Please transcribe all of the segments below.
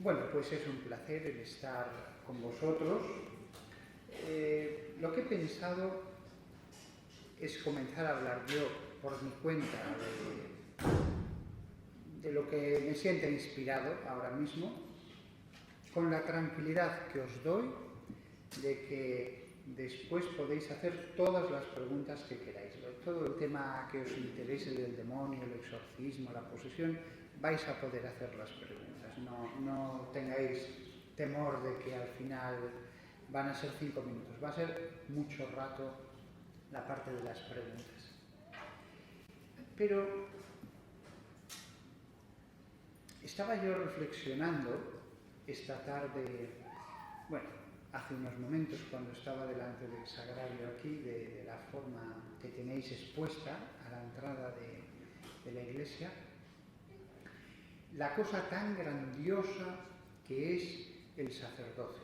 Bueno, pues es un placer el estar con vosotros. Lo que he pensado es comenzar a hablar yo por mi cuenta de lo que me siente inspirado ahora mismo, con la tranquilidad que os doy de que después podéis hacer todas las preguntas que queráis. Todo el tema que os interese del demonio, el exorcismo, la posesión, vais a poder hacer las preguntas. No tengáis temor de que al final van a ser 5 minutos. Va a ser mucho rato la parte de las preguntas. Pero estaba yo reflexionando esta tarde, bueno, hace unos momentos cuando estaba delante del sagrario aquí, de la forma que tenéis expuesta a la entrada de la iglesia, la cosa tan grandiosa que es el sacerdocio,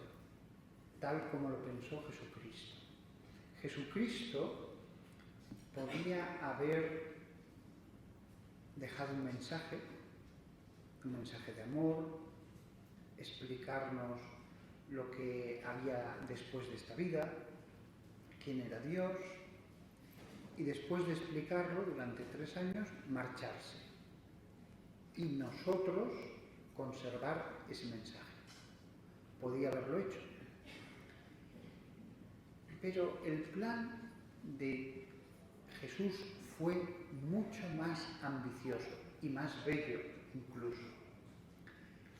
tal como lo pensó Jesucristo. Jesucristo podía haber dejado un mensaje de amor, explicarnos lo que había después de esta vida, quién era Dios, y después de explicarlo durante 3 años, marcharse. Y nosotros conservar ese mensaje. Podía haberlo hecho. Pero el plan de Jesús fue mucho más ambicioso y más bello incluso.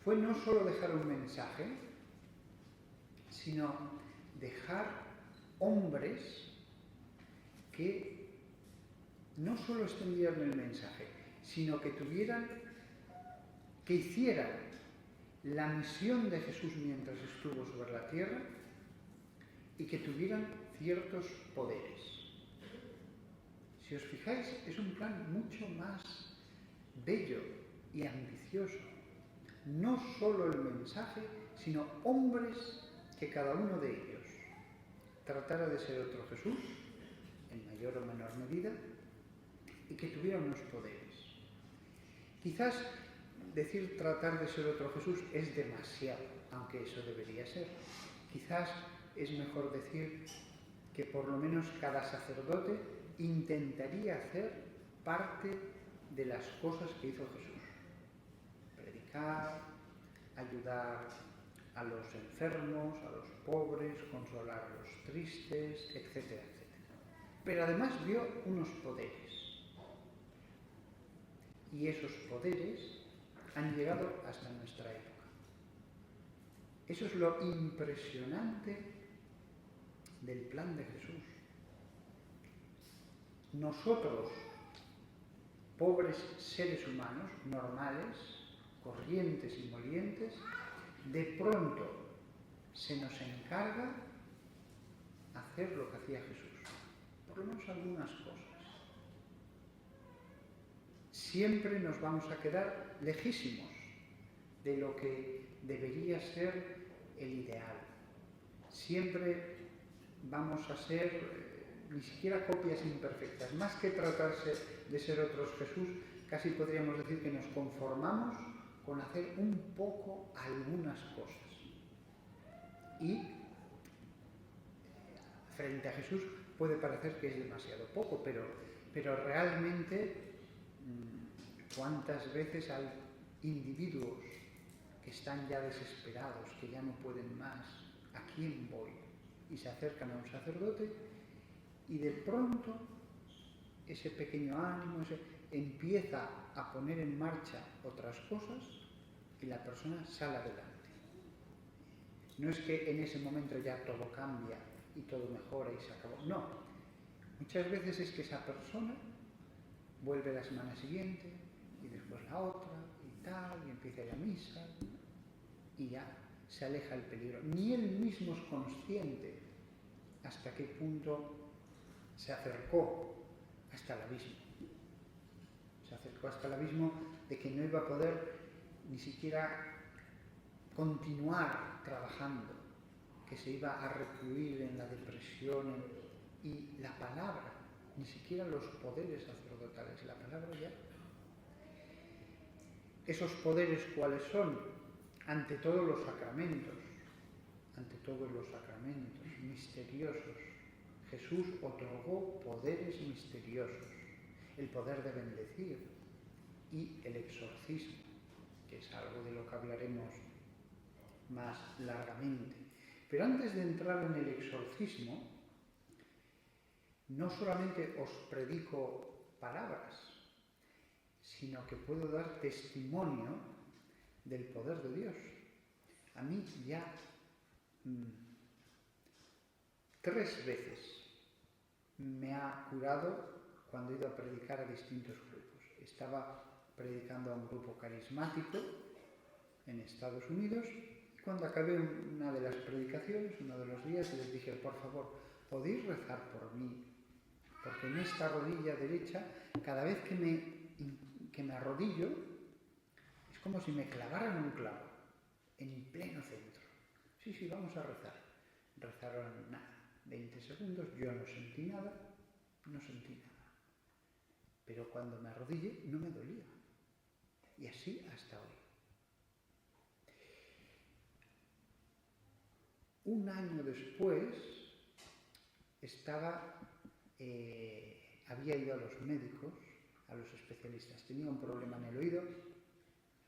Fue no solo dejar un mensaje, sino dejar hombres que no solo extendieran el mensaje, sino que hicieran la misión de Jesús mientras estuvo sobre la tierra y que tuvieran ciertos poderes. Si os fijáis, es un plan mucho más bello y ambicioso. No solo el mensaje, sino hombres que cada uno de ellos tratara de ser otro Jesús, en mayor o menor medida, y que tuviera unos poderes. Quizás decir tratar de ser otro Jesús es demasiado, aunque eso debería ser. Quizás es mejor decir que por lo menos cada sacerdote intentaría hacer parte de las cosas que hizo Jesús. Predicar, ayudar a los enfermos, a los pobres, consolar a los tristes, etcétera, etcétera. Pero además vio unos poderes. Y esos poderes han llegado hasta nuestra época. Eso es lo impresionante del plan de Jesús. Nosotros, pobres seres humanos, normales, corrientes y molientes, de pronto se nos encarga hacer lo que hacía Jesús. Por lo menos algunas cosas. Siempre nos vamos a quedar lejísimos de lo que debería ser el ideal. Siempre vamos a ser ni siquiera copias imperfectas. Más que tratarse de ser otros Jesús, casi podríamos decir que nos conformamos con hacer un poco algunas cosas. Y frente a Jesús puede parecer que es demasiado poco, pero realmente ¿cuántas veces hay individuos que están ya desesperados, que ya no pueden más? ¿A quién voy? Y se acercan a un sacerdote y de pronto ese pequeño ánimo empieza a poner en marcha otras cosas y la persona sale adelante. No es que en ese momento ya todo cambia y todo mejora y se acabó. No. Muchas veces es que esa persona vuelve la semana siguiente y después la otra y tal, y empieza a ir a misa y ya se aleja el peligro. Ni él mismo es consciente hasta qué punto se acercó hasta el abismo. Se acercó hasta el abismo de que no iba a poder ni siquiera continuar trabajando, que se iba a recluir en la depresión y la palabra, ni siquiera los poderes sacerdotales, la palabra ya. ¿Esos poderes cuáles son? ante todos los sacramentos misteriosos. Jesús otorgó poderes misteriosos, el poder de bendecir y el exorcismo, que es algo de lo que hablaremos más largamente. Pero antes de entrar en el exorcismo, no solamente os predico palabras, sino que puedo dar testimonio del poder de Dios. A mí ya 3 veces me ha curado cuando he ido a predicar a distintos grupos. Estaba predicando a un grupo carismático en Estados Unidos y cuando acabé una de las predicaciones, uno de los días, les dije, por favor, ¿podéis rezar por mí? Porque en esta rodilla derecha, cada vez que me arrodillo, es como si me clavaran un clavo en pleno centro. Sí, vamos a rezar. Rezaron 20 segundos, yo no sentí nada. Pero cuando me arrodillé no me dolía. Y así hasta hoy. Un año después había ido a los médicos, a los especialistas. Tenía un problema en el oído.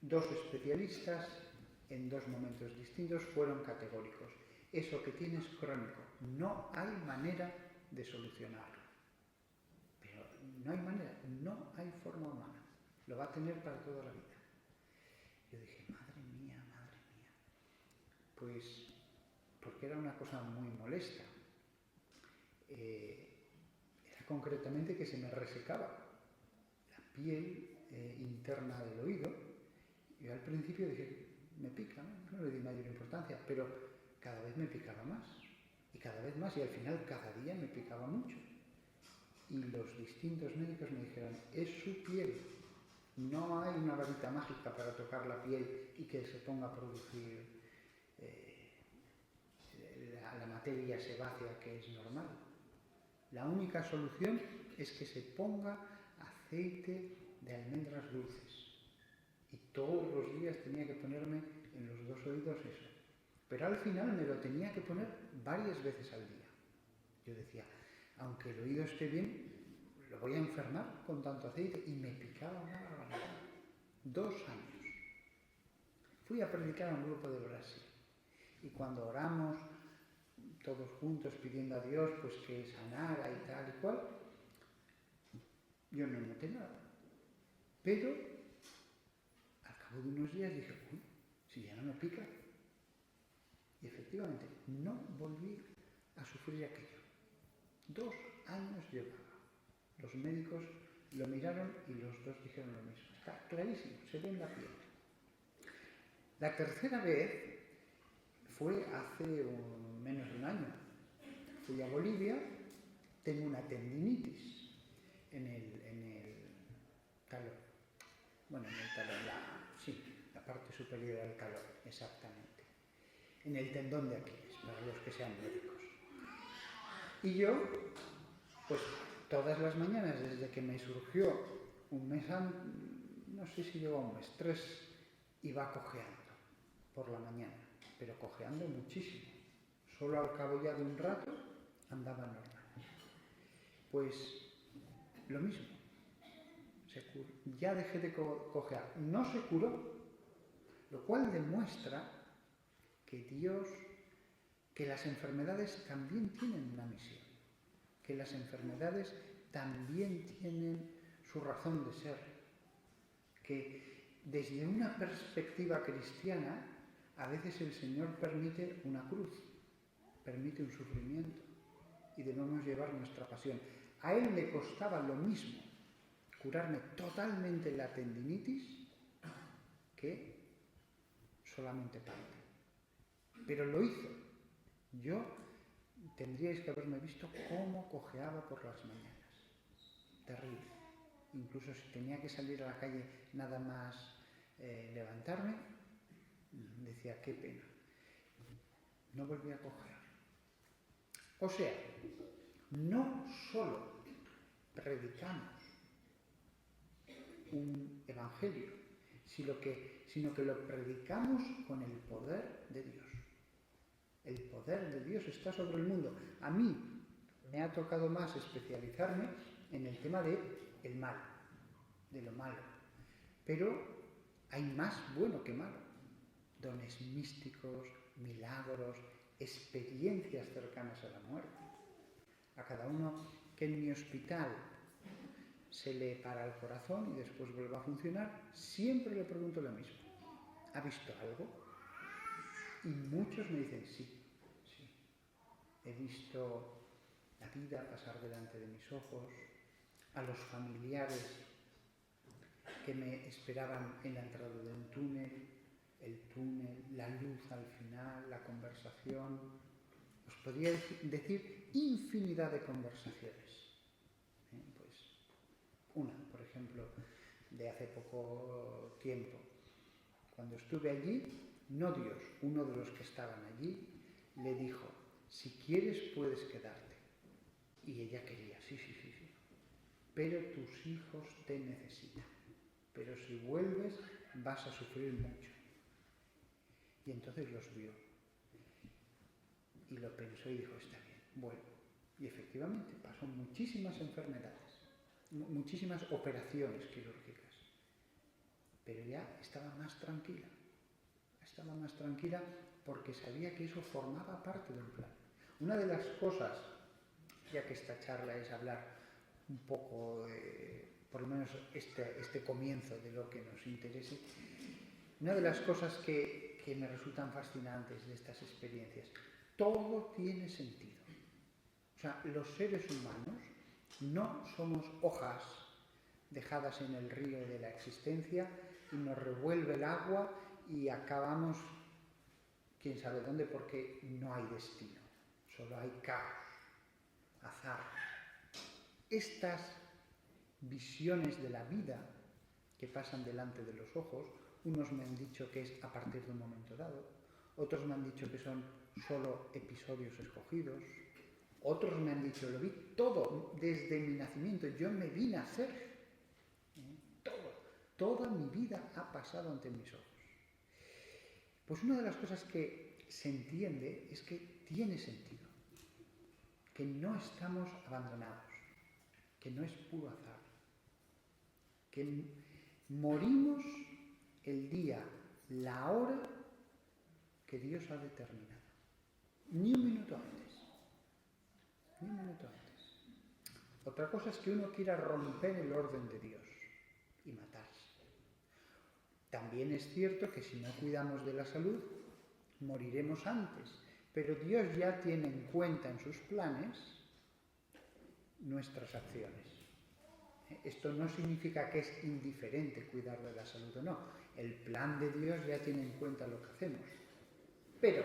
2 especialistas en 2 momentos distintos fueron categóricos. Eso que tienes crónico, no hay manera de solucionarlo. Pero no hay manera, no hay forma humana. Lo va a tener para toda la vida. Yo dije, madre mía. Pues, porque era una cosa muy molesta. Era concretamente que se me resecaba la piel interna del oído. Yo al principio dije, me pica, no le di mayor importancia, pero cada vez me picaba más, y cada vez más, y al final cada día me picaba mucho. Y los distintos médicos me dijeron, es su piel, no hay una varita mágica para tocar la piel y que se ponga a producir la materia sebácea que es normal. La única solución es que se ponga aceite de almendras dulces. Y todos los días tenía que ponerme en los 2 oídos eso. Pero al final me lo tenía que poner varias veces al día. Yo decía, aunque el oído esté bien, lo voy a enfermar con tanto aceite, y me picaba una barbaridad. 2 años. Fui a predicar a un grupo de Brasil y cuando oramos todos juntos pidiendo a Dios pues que sanara y tal y cual, yo no noté nada. Pero al cabo de unos días dije, uy, si ya no me pica. Y efectivamente, no volví a sufrir aquello. 2 años llevaba. Los médicos lo miraron y los 2 dijeron lo mismo. Está clarísimo, se ve en la piel. La tercera vez fue hace menos de un año. Fui a Bolivia, tengo una tendinitis en el talón. Bueno, en el talón, la parte superior del talón, exactamente. En el tendón de Aquiles, para los que sean médicos. Y yo, pues todas las mañanas, desde que me surgió un mes antes, no sé si llegó a un mes, 3, iba cojeando por la mañana, pero cojeando muchísimo. Solo al cabo ya de un rato andaba normal. Pues lo mismo, ya dejé de cojear, no se curó, lo cual demuestra que Dios, que las enfermedades también tienen una misión, que las enfermedades también tienen su razón de ser, que desde una perspectiva cristiana a veces el Señor permite una cruz, permite un sufrimiento y debemos llevar nuestra pasión. A Él le costaba lo mismo curarme totalmente la tendinitis que solamente parte. Pero lo hizo. Yo tendríais que haberme visto cómo cojeaba por las mañanas. Terrible. Incluso si tenía que salir a la calle nada más levantarme, decía, qué pena. No volví a cojear. O sea, no solo predicamos un evangelio, sino que lo predicamos con el poder de Dios. El poder de Dios está sobre el mundo. A mí me ha tocado más especializarme en el tema del mal, de lo malo. Pero hay más bueno que malo. Dones místicos, milagros, experiencias cercanas a la muerte. A cada uno que en mi hospital se le para el corazón y después vuelve a funcionar, siempre le pregunto lo mismo. ¿Ha visto algo? Y muchos me dicen, sí. He visto la vida pasar delante de mis ojos, a los familiares que me esperaban en la entrada de un túnel, el túnel, la luz al final, la conversación. Os podría decir infinidad de conversaciones. Pues una, por ejemplo, de hace poco tiempo. Cuando estuve allí, no Dios, uno de los que estaban allí, le dijo, si quieres puedes quedarte. Y ella quería, sí. Pero tus hijos te necesitan. Pero si vuelves vas a sufrir mucho. Y entonces los vio. Y lo pensó y dijo, está bien, vuelvo. Y efectivamente pasó muchísimas enfermedades, muchísimas operaciones quirúrgicas. Pero ya estaba más tranquila. Estaba más tranquila porque sabía que eso formaba parte de un plan. Una de las cosas, ya que esta charla es hablar un poco, por lo menos este comienzo de lo que nos interese, una de las cosas que me resultan fascinantes de estas experiencias, todo tiene sentido. O sea, los seres humanos no somos hojas dejadas en el río de la existencia y nos revuelve el agua y acabamos quién sabe dónde porque no hay destino, solo hay caos, azar. Estas visiones de la vida que pasan delante de los ojos, unos me han dicho que es a partir de un momento dado, otros me han dicho que son solo episodios escogidos, otros me han dicho, lo vi todo desde mi nacimiento, yo me vi nacer, toda mi vida ha pasado ante mis ojos. Pues una de las cosas que se entiende es que tiene sentido, que no estamos abandonados, que no es puro azar, que morimos el día, la hora que Dios ha determinado, ni un minuto antes, ni un minuto antes. Otra cosa es que uno quiera romper el orden de Dios y matarse. También es cierto que si no cuidamos de la salud, moriremos antes, pero Dios ya tiene en cuenta en sus planes nuestras acciones. Esto no significa que es indiferente cuidar de la salud o no. El plan de Dios ya tiene en cuenta lo que hacemos. Pero,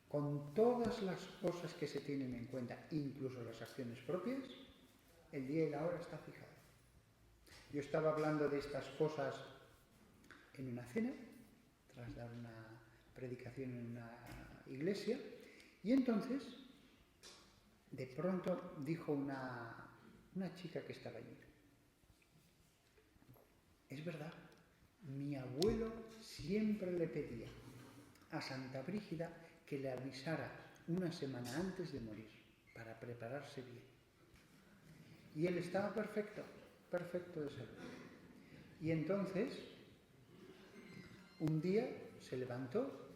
con todas las cosas que se tienen en cuenta, incluso las acciones propias, el día y la hora está fijado. Yo estaba hablando de estas cosas en una cena, tras dar una predicación en una iglesia, y entonces, de pronto, dijo una chica que estaba allí, es verdad, mi abuelo siempre le pedía a Santa Brígida que le avisara una semana antes de morir, para prepararse bien. Y él estaba perfecto de salud. Y entonces, un día se levantó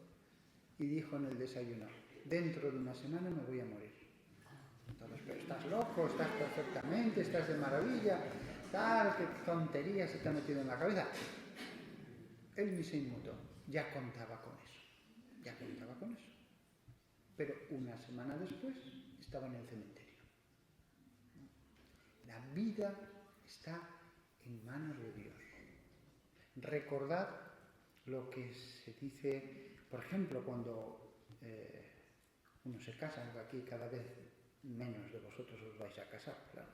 y dijo en el desayuno, dentro de una semana me voy a morir. Entonces, pero estás loco, estás perfectamente, estás de maravilla, tal, qué tontería se te ha metido en la cabeza. Él ni se inmutó, ya contaba con eso. Pero una semana después estaba en el cementerio. La vida está en manos de Dios. Recordad lo que se dice, por ejemplo, cuando uno se casa, aquí cada vez menos de vosotros os vais a casar, claro.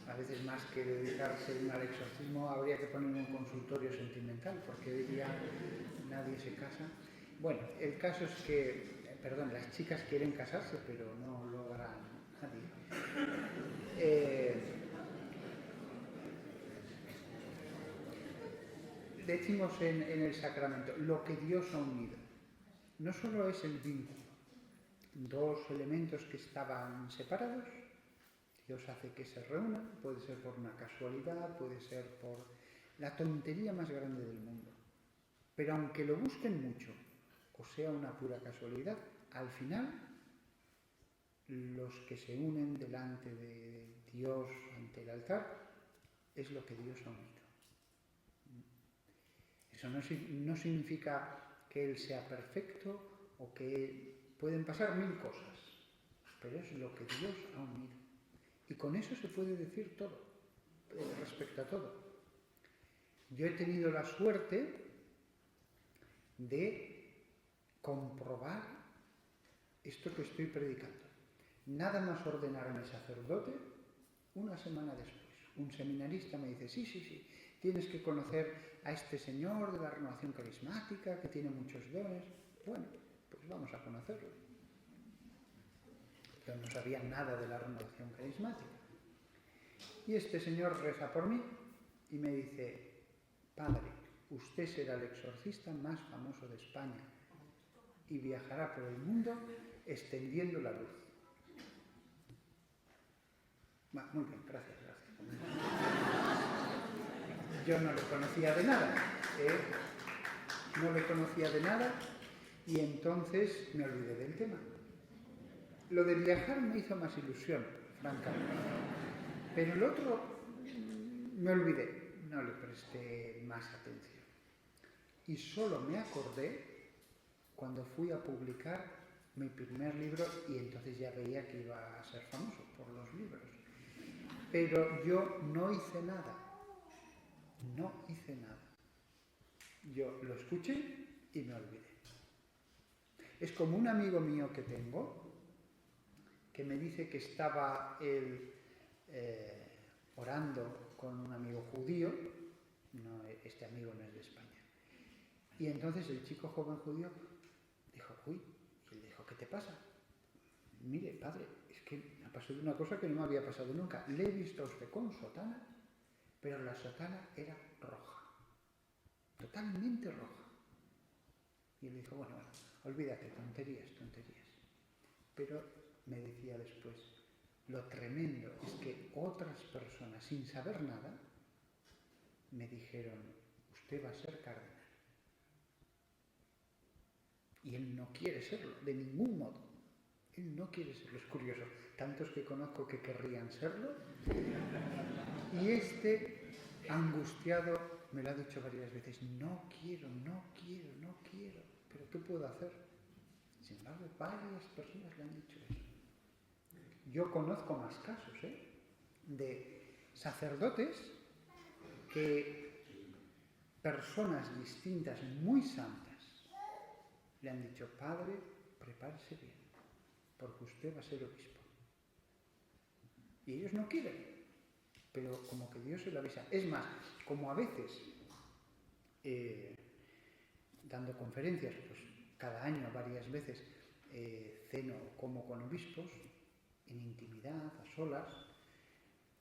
A veces más que dedicarse al exorcismo habría que poner un consultorio sentimental, porque hoy día nadie se casa. Bueno, el caso es que, las chicas quieren casarse, pero no logran nadie. decimos en el sacramento, lo que Dios ha unido. No solo es el vínculo, dos elementos que estaban separados, Dios hace que se reúnan, puede ser por una casualidad, puede ser por la tontería más grande del mundo. Pero aunque lo busquen mucho, o sea una pura casualidad, al final los que se unen delante de Dios ante el altar es lo que Dios ha unido. Eso no significa que Él sea perfecto o que pueden pasar mil cosas, pero es lo que Dios ha unido. Y con eso se puede decir todo, respecto a todo. Yo he tenido la suerte de comprobar esto que estoy predicando. Nada más ordenarme sacerdote, una semana después, un seminarista me dice, sí, tienes que conocer a este señor de la renovación carismática, que tiene muchos dones. Bueno, pues vamos a conocerlo. Yo no sabía nada de la renovación carismática. Y este señor reza por mí y me dice, padre, usted será el exorcista más famoso de España y viajará por el mundo extendiendo la luz. Muy bien, gracias. Yo no le conocía de nada, no le conocía de nada y entonces me olvidé del tema. Lo de viajar me hizo más ilusión, francamente, pero el otro me olvidé, no le presté más atención. Y solo me acordé cuando fui a publicar mi primer libro y entonces ya veía que iba a ser famoso por los libros. Pero yo no hice nada. Yo lo escuché y me olvidé. Es como un amigo mío que tengo que me dice que estaba él orando con un amigo judío, este amigo no es de España, y entonces el chico joven judío dijo, y él dijo, ¿qué te pasa? Mire, padre, es que me ha pasado una cosa que no me había pasado nunca. Le he visto a usted con sotana, pero la sotana era roja, totalmente roja. Y él dijo, bueno, olvídate, tonterías. Pero me decía después, lo tremendo es que otras personas, sin saber nada, me dijeron, usted va a ser cardenal. Y él no quiere serlo, de ningún modo. Él no quiere serlo, es curioso. Tantos que conozco que querrían serlo. Y este, angustiado, me lo ha dicho varias veces, no quiero. ¿Pero qué puedo hacer? Sin embargo, varias personas le han dicho eso. Yo conozco más casos, de sacerdotes que personas distintas, muy santas, le han dicho, padre, prepárese bien, porque usted va a ser obispo. Y ellos no quieren, pero como que Dios se lo avisa. Es más, como a veces, dando conferencias, pues cada año, varias veces, ceno o como con obispos, en intimidad, a solas,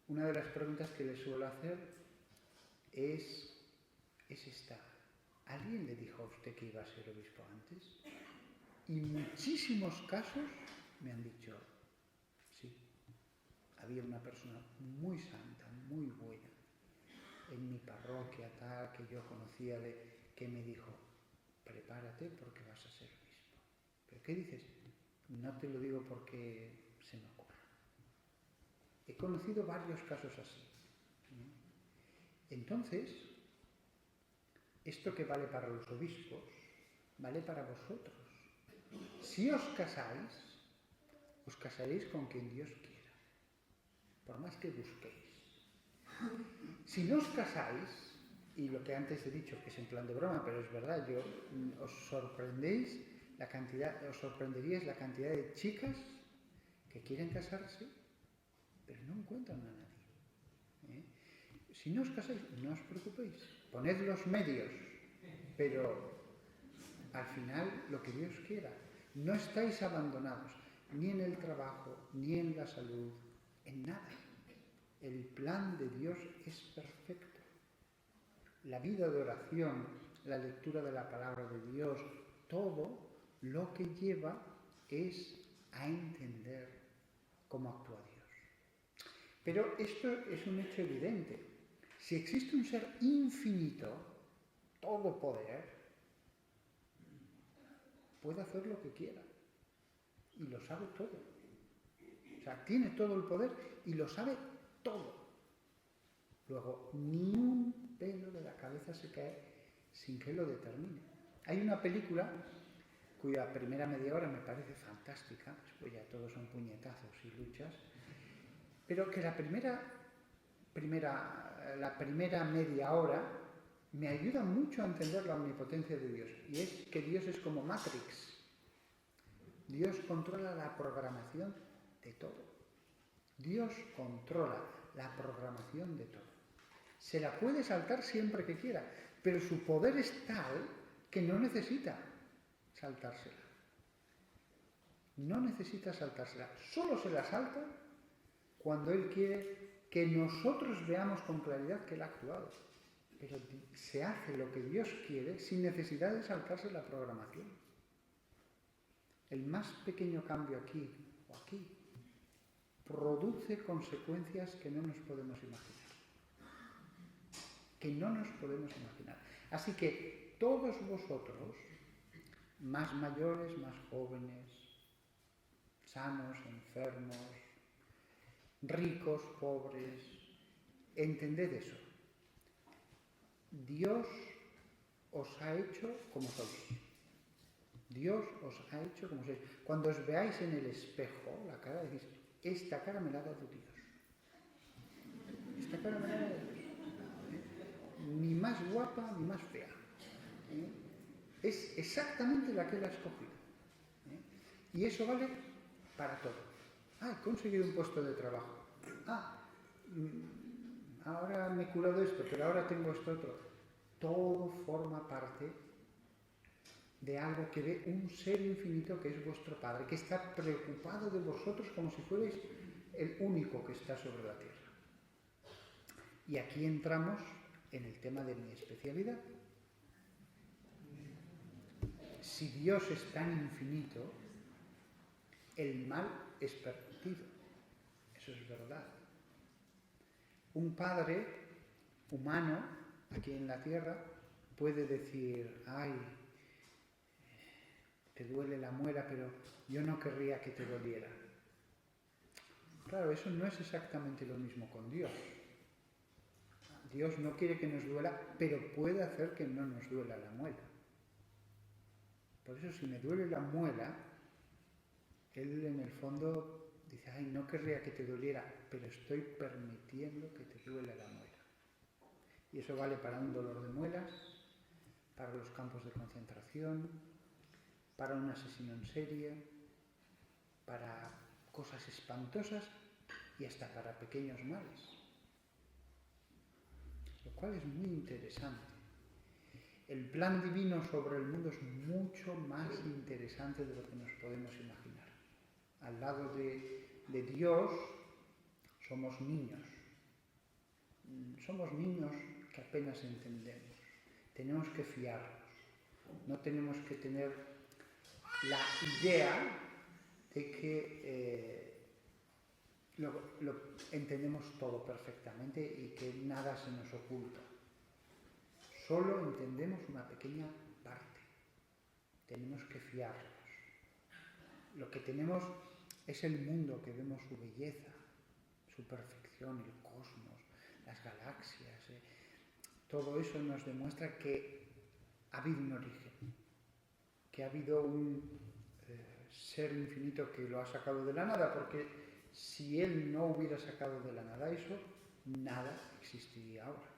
una de las preguntas que les suelo hacer es esta. ¿Alguien le dijo a usted que iba a ser obispo antes? Y muchísimos casos me han dicho, sí, había una persona muy santa, muy buena, en mi parroquia tal, que yo conocía, que me dijo, prepárate porque vas a ser obispo. ¿Pero qué dices? No te lo digo porque se me ocurre. He conocido varios casos así. Entonces, esto que vale para los obispos, vale para vosotros. Si os casaréis con quien Dios quiera, por más que busquéis. Si no os casáis, y lo que antes he dicho, que es en plan de broma, pero es verdad, os sorprenderíais la cantidad de chicas que quieren casarse, pero no encuentran a nadie. Si no os casáis, no os preocupéis, poned los medios, pero al final lo que Dios quiera. No estáis abandonados, ni en el trabajo, ni en la salud, en nada. El plan de Dios es perfecto. la vida de oración, la lectura de la palabra de Dios, todo lo que lleva es a entender cómo actúa Dios. Pero esto es un hecho evidente. Si existe un ser infinito, todo poder, puede hacer lo que quiera y lo sabe todo. O sea, tiene todo el poder y lo sabe todo. Luego, ni un pelo de la cabeza se cae sin que lo determine. Hay una película cuya primera media hora me parece fantástica, después ya todos son puñetazos y luchas, pero que la primera media hora me ayuda mucho a entender la omnipotencia de Dios, y es que Dios es como Matrix. Dios controla la programación de todo. Dios controla la programación de todo. Se la puede saltar siempre que quiera, pero su poder es tal que no necesita saltársela. No necesita saltársela. Solo se la salta cuando Él quiere que nosotros veamos con claridad que Él ha actuado. Pero se hace lo que Dios quiere sin necesidad de saltarse la programación. El más pequeño cambio aquí o aquí produce consecuencias que no nos podemos imaginar. Que no nos podemos imaginar. Así que todos vosotros, más mayores, más jóvenes, sanos, enfermos, ricos, pobres, entended eso. Dios os ha hecho como sois. Dios os ha hecho como sois. Cuando os veáis en el espejo, la cara, decís, esta cara me la ha dado Dios. Esta cara me la ha dado Dios. Ni más guapa ni más fea. Es exactamente la que Él ha escogido. Y eso vale para todo. He conseguido un puesto de trabajo. Ahora me he curado esto, pero ahora tengo esto otro. Todo forma parte de algo que ve un ser infinito que es vuestro Padre, que está preocupado de vosotros como si fuerais el único que está sobre la tierra. Y aquí entramos en el tema de mi especialidad. Si Dios es tan infinito, el mal es permitido. Eso es verdad. Un padre humano aquí en la tierra puede decir, te duele la muela, pero yo no querría que te doliera. Claro, eso no es exactamente lo mismo con Dios. Dios no quiere que nos duela, pero puede hacer que no nos duela la muela. Por eso, si me duele la muela, Él en el fondo dice, no querría que te doliera, pero estoy permitiendo que te duela la muela. Y eso vale para un dolor de muelas, para los campos de concentración, para un asesino en serie, para cosas espantosas y hasta para pequeños males. Lo cual es muy interesante. El plan divino sobre el mundo es mucho más interesante de lo que nos podemos imaginar. Al lado de Dios somos niños. Somos niños que apenas entendemos. Tenemos que fiarnos. No tenemos que tener la idea de que lo entendemos todo perfectamente y que nada se nos oculta. Solo entendemos una pequeña parte. Tenemos que fiarnos. Lo que tenemos es el mundo, que vemos su belleza, su perfección, el cosmos, las galaxias. Todo eso nos demuestra que ha habido un origen, que ha habido un ser infinito que lo ha sacado de la nada, porque si Él no hubiera sacado de la nada eso, nada existiría ahora.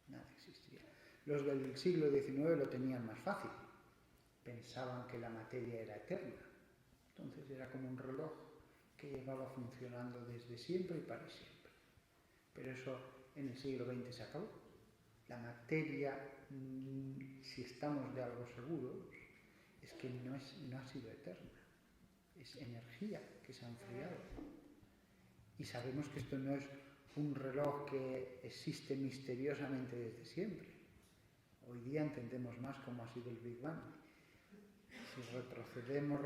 Nada existiría. Los del siglo XIX lo tenían más fácil. Pensaban que la materia era eterna. Entonces era como un reloj que llevaba funcionando desde siempre y para siempre. Pero eso en el siglo XX se acabó. La materia, si estamos de algo seguros, es que no ha sido eterna. Es energía que se ha enfriado. Y sabemos que esto no es un reloj que existe misteriosamente desde siempre. Hoy día entendemos más cómo ha sido el Big Bang. Si retrocedemos,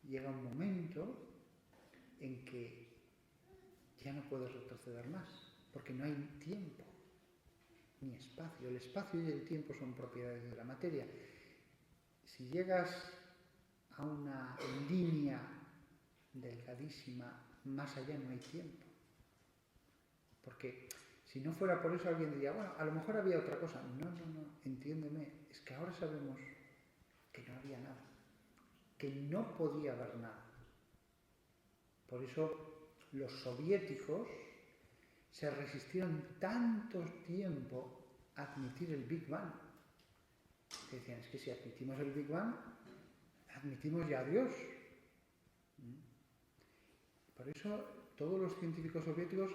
llega un momento en que ya no puedes retroceder más, porque no hay tiempo ni espacio. El espacio y el tiempo son propiedades de la materia. Si llegas a una línea delgadísima, más allá no hay tiempo. Porque si no fuera por eso, alguien diría, bueno, a lo mejor había otra cosa. No, entiéndeme, es que ahora sabemos que no había nada, que no podía haber nada. Por eso los soviéticos se resistieron tanto tiempo a admitir el Big Bang. Que decían, es que si admitimos el Big Bang, admitimos ya a Dios. Por eso todos los científicos soviéticos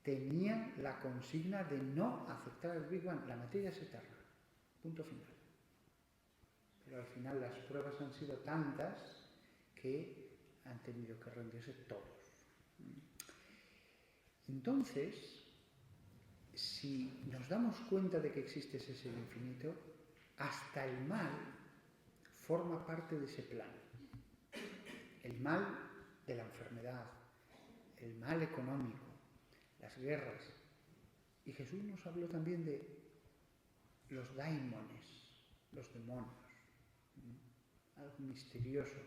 tenían la consigna de no aceptar el Big Bang. La materia es eterna. Punto final. Pero al final las pruebas han sido tantas que han tenido que rendirse todos. Entonces, si nos damos cuenta de que existe ese ser infinito, hasta el mal forma parte de ese plan. El mal de la enfermedad, el mal económico, las guerras. Y Jesús nos habló también de los daimones, los demonios, algo misterioso.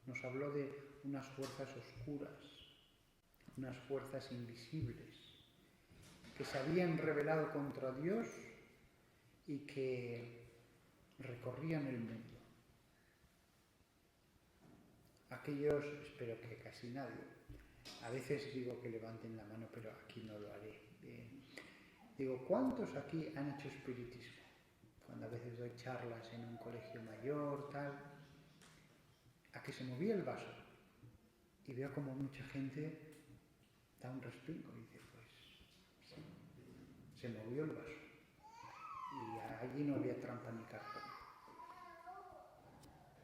Nos habló de unas fuerzas oscuras, unas fuerzas invisibles, que se habían rebelado contra Dios y que recorrían el mundo. Aquellos, espero que casi nadie, a veces digo que levanten la mano, pero aquí no lo haré. Digo, ¿cuántos aquí han hecho espiritismo? Cuando a veces doy charlas en un colegio mayor, tal, a que se movía el vaso. Y veo como mucha gente da un respingo y dice, pues, sí, se movió el vaso. Y allí no había trampa ni cartón.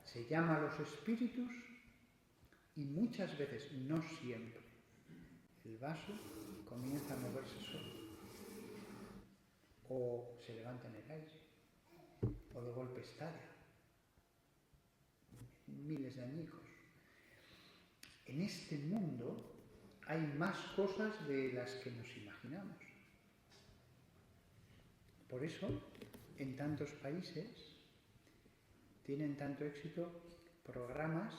Se llama a los espíritus y muchas veces, no siempre, el vaso comienza a moverse solo. O se levanta en el aire, o de golpe estalla. Miles de añicos. En este mundo hay más cosas de las que nos imaginamos. Por eso, en tantos países tienen tanto éxito programas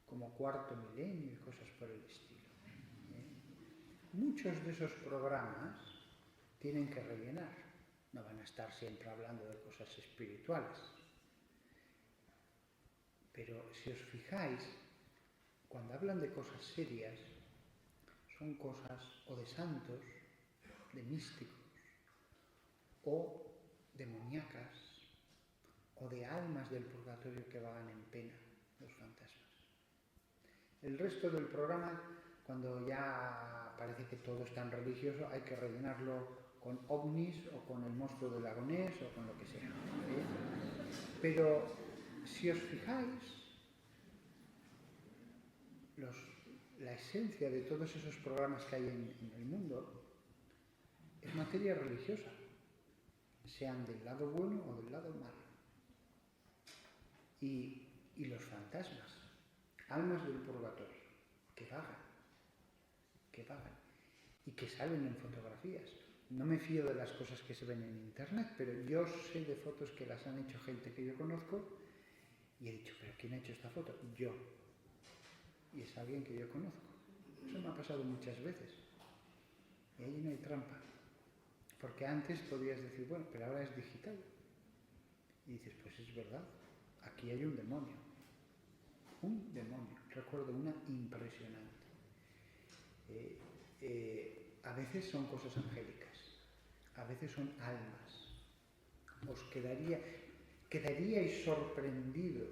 como Cuarto Milenio y cosas por el estilo. Muchos de esos programas tienen que rellenar. No van a estar siempre hablando de cosas espirituales. Pero si os fijáis, cuando hablan de cosas serias, son cosas o de santos, de místicos, o demoníacas, o de almas del purgatorio que vagan en pena, los fantasmas. El resto del programa, cuando ya parece que todo es tan religioso, hay que rellenarlo con ovnis o con el monstruo del lagonés o con lo que sea. Pero si os fijáis, la esencia de todos esos programas que hay en el mundo es materia religiosa, sean del lado bueno o del lado malo. Y los fantasmas, almas del purgatorio, que vagan y que salen en fotografías. No me fío de las cosas que se ven en internet, pero yo sé de fotos que las han hecho gente que yo conozco y he dicho, ¿pero quién ha hecho esta foto? Yo. Y es alguien que yo conozco. Eso me ha pasado muchas veces. Y ahí no hay trampa. Porque antes podías decir, bueno, pero ahora es digital. Y dices, pues es verdad, aquí hay un demonio. Un demonio. Recuerdo una impresionante. A veces son cosas angélicas, a veces son almas. Os quedaríais sorprendidos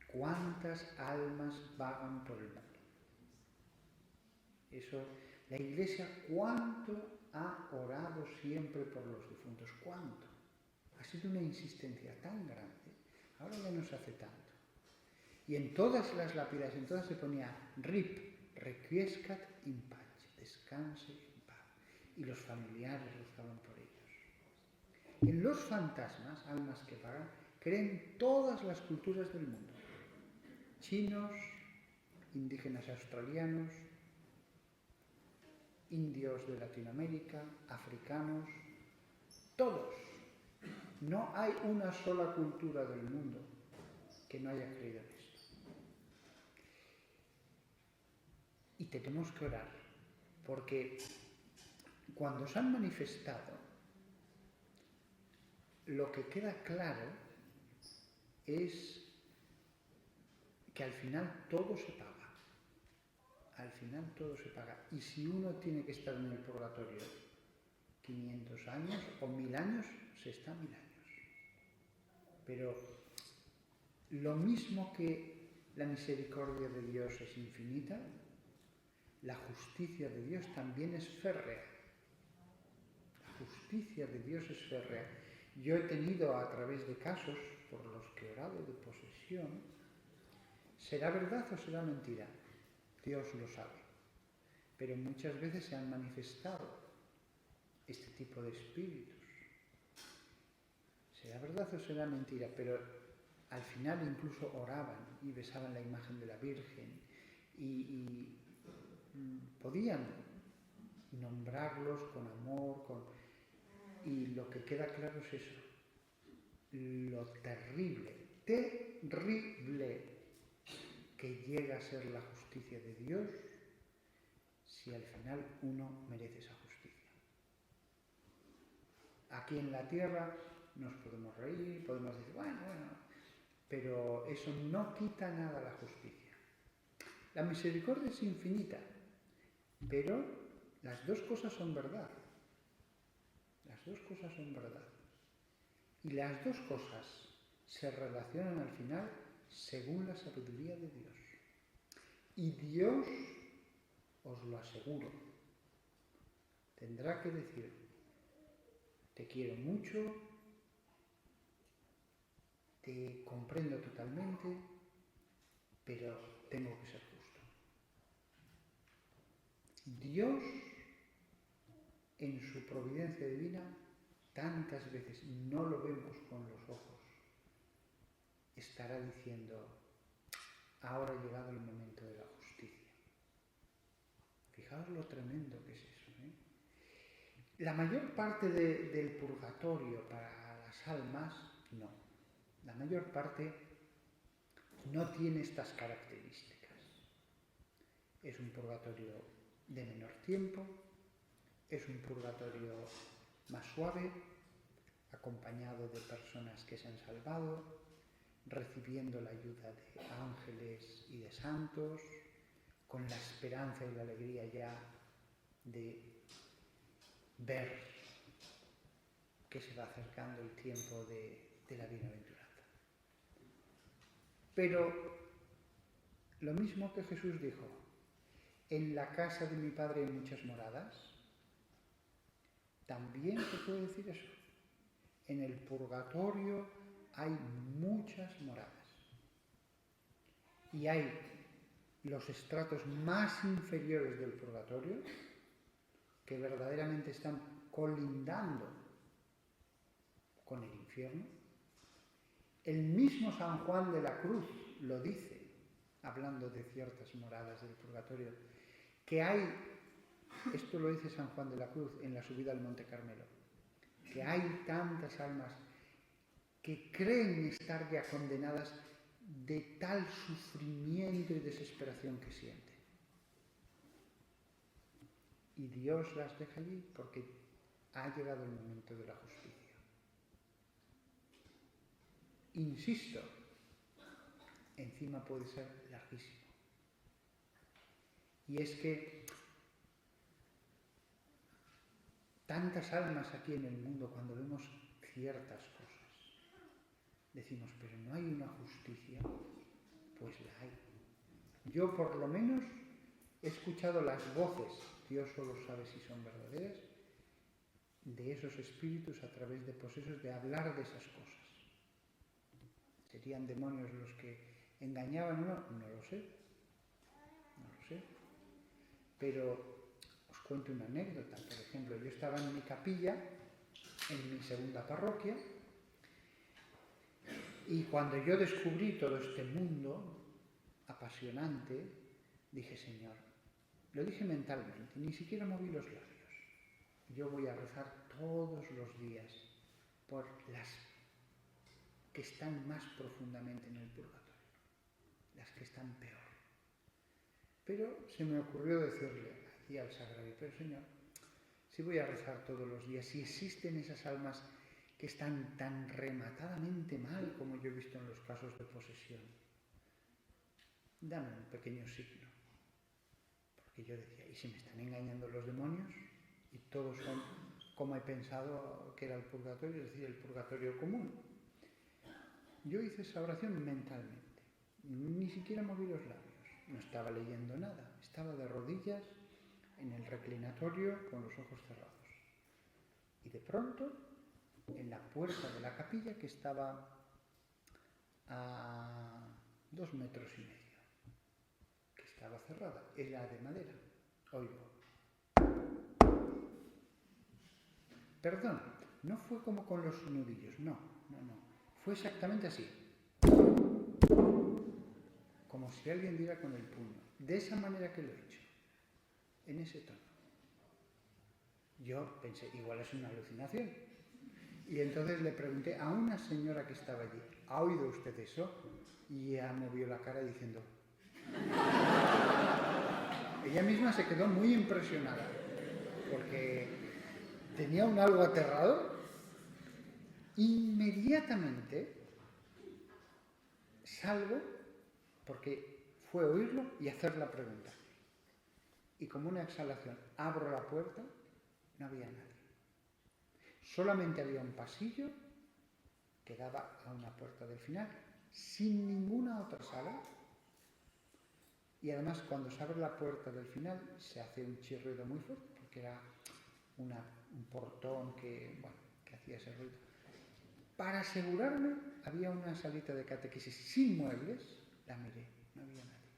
cuántas almas vagan por el mundo. Eso, la Iglesia, ¿cuánto ha orado siempre por los difuntos? ¿Cuánto? Ha sido una insistencia tan grande. Ahora ya no se hace tanto. Y en todas las lápidas, en todas se ponía RIP, requiescat in pace, descanse en paz. Y los familiares rezaban por ellos. En los fantasmas, almas que vagan, creen todas las culturas del mundo. Chinos, indígenas australianos, indios de Latinoamérica, africanos, todos. No hay una sola cultura del mundo que no haya creído en esto. Y tenemos que orar, porque cuando se han manifestado, lo que queda claro es que al final todo se paga. Al final todo se paga. Y si uno tiene que estar en el purgatorio 500 años o 1000 años, se está 1000 años. Pero lo mismo que la misericordia de Dios es infinita, la justicia de Dios también es férrea. La justicia de Dios es férrea. Yo he tenido a través de casos por los que he orado de posesión, ¿será verdad o será mentira? Dios lo sabe. Pero muchas veces se han manifestado este tipo de espíritus. ¿Será verdad o será mentira? Pero al final incluso oraban y besaban la imagen de la Virgen y podían nombrarlos con amor, y lo que queda claro es eso, lo terrible que llega a ser la justicia de Dios si al final uno merece esa justicia. Aquí en la tierra nos podemos reír, podemos decir, bueno, pero eso no quita nada la justicia. La misericordia es infinita, pero las dos cosas son verdad. Las dos cosas son verdad. Y las dos cosas se relacionan al final según la sabiduría de Dios. Y Dios, os lo aseguro, tendrá que decir, te quiero mucho, te comprendo totalmente, pero tengo que ser justo. Dios, en su providencia divina, tantas veces no lo vemos con los ojos, estará diciendo, ahora ha llegado el momento de la justicia. Fijaos lo tremendo que es eso, ¿eh? La mayor parte del purgatorio para las almas, no. La mayor parte no tiene estas características. Es un purgatorio de menor tiempo, es un purgatorio más suave, acompañado de personas que se han salvado, recibiendo la ayuda de ángeles y de santos, con la esperanza y la alegría ya de ver que se va acercando el tiempo de la bienaventuranza. Pero lo mismo que Jesús dijo, en la casa de mi Padre hay muchas moradas, también se puede decir eso. En el purgatorio hay muchas moradas. Y hay los estratos más inferiores del purgatorio que verdaderamente están colindando con el infierno. El mismo San Juan de la Cruz lo dice, hablando de ciertas moradas del purgatorio, que hay, esto lo dice San Juan de la Cruz en la subida al Monte Carmelo, que hay tantas almas que creen estar ya condenadas de tal sufrimiento y desesperación que sienten. Y Dios las deja allí porque ha llegado el momento de la justicia. Insisto, encima puede ser larguísimo. Y es que tantas almas aquí en el mundo, cuando vemos ciertas cosas, decimos, pero no hay una justicia. Pues la hay. Yo por lo menos he escuchado las voces, Dios solo sabe si son verdaderas, de esos espíritus a través de posesos de hablar de esas cosas. ¿Serían demonios los que engañaban o no? No lo sé. Pero os cuento una anécdota. Por ejemplo, yo estaba en mi capilla, en mi segunda parroquia, y cuando yo descubrí todo este mundo apasionante, dije, Señor, lo dije mentalmente, ni siquiera moví los labios. Yo voy a rezar todos los días por las que están más profundamente en el purgatorio, las que están peor. Pero se me ocurrió decirle aquí al sagrario, pero Señor, si voy a rezar todos los días, si existen esas almas que están tan rematadamente mal como yo he visto en los casos de posesión, dame un pequeño signo. Porque yo decía, ¿y si me están engañando los demonios? Y todos son como he pensado que era el purgatorio, es decir, el purgatorio común. Yo hice esa oración mentalmente, ni siquiera moví los labios, no estaba leyendo nada, estaba de rodillas en el reclinatorio con los ojos cerrados. Y de pronto, en la puerta de la capilla, que estaba a 2,5 metros, que estaba cerrada, era de madera, oigo. Perdón, no fue como con los nudillos, no. Fue exactamente así. Como si alguien diera con el puño. De esa manera que lo he hecho. En ese tono. Yo pensé, igual es una alucinación. Y entonces le pregunté a una señora que estaba allí, ¿ha oído usted eso? Y ella movió la cara diciendo... Ella misma se quedó muy impresionada. Porque tenía un algo aterrador. Inmediatamente salgo, porque fue oírlo y hacer la pregunta. Y como una exhalación, abro la puerta, no había nadie. Solamente había un pasillo que daba a una puerta del final, sin ninguna otra sala. Y además, cuando se abre la puerta del final, se hace un chirrido muy fuerte, porque era un portón que hacía ese ruido. Para asegurarme, había una salita de catequesis sin muebles, la miré, no había nadie.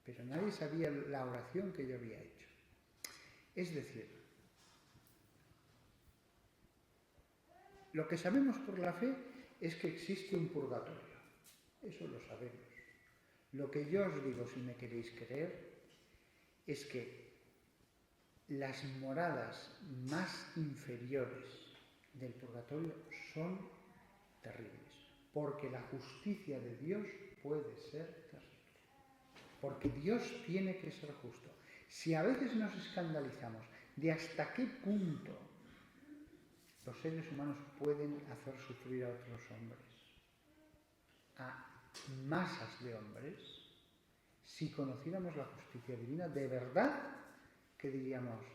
Pero nadie sabía la oración que yo había hecho. Es decir, lo que sabemos por la fe es que existe un purgatorio. Eso lo sabemos. Lo que yo os digo, si me queréis creer, es que las moradas más inferiores del purgatorio son terribles, porque la justicia de Dios puede ser terrible, porque Dios tiene que ser justo. Si a veces nos escandalizamos de hasta qué punto los seres humanos pueden hacer sufrir a otros hombres, a masas de hombres, si conociéramos la justicia divina, de verdad que diríamos,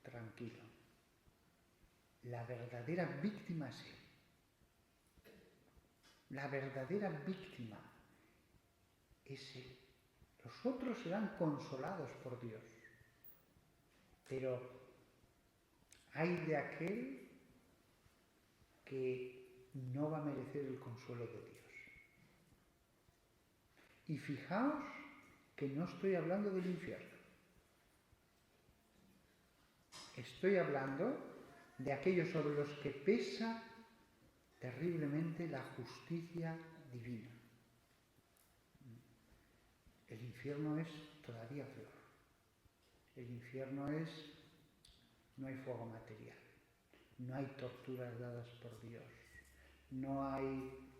tranquilo, la verdadera víctima es Él. La verdadera víctima es Él. Los otros serán consolados por Dios. Pero hay de aquel que no va a merecer el consuelo de Dios. Y fijaos que no estoy hablando del infierno. Estoy hablando de aquellos sobre los que pesa terriblemente la justicia divina. El infierno es todavía peor. El infierno es, no hay fuego material, no hay torturas dadas por Dios, no hay,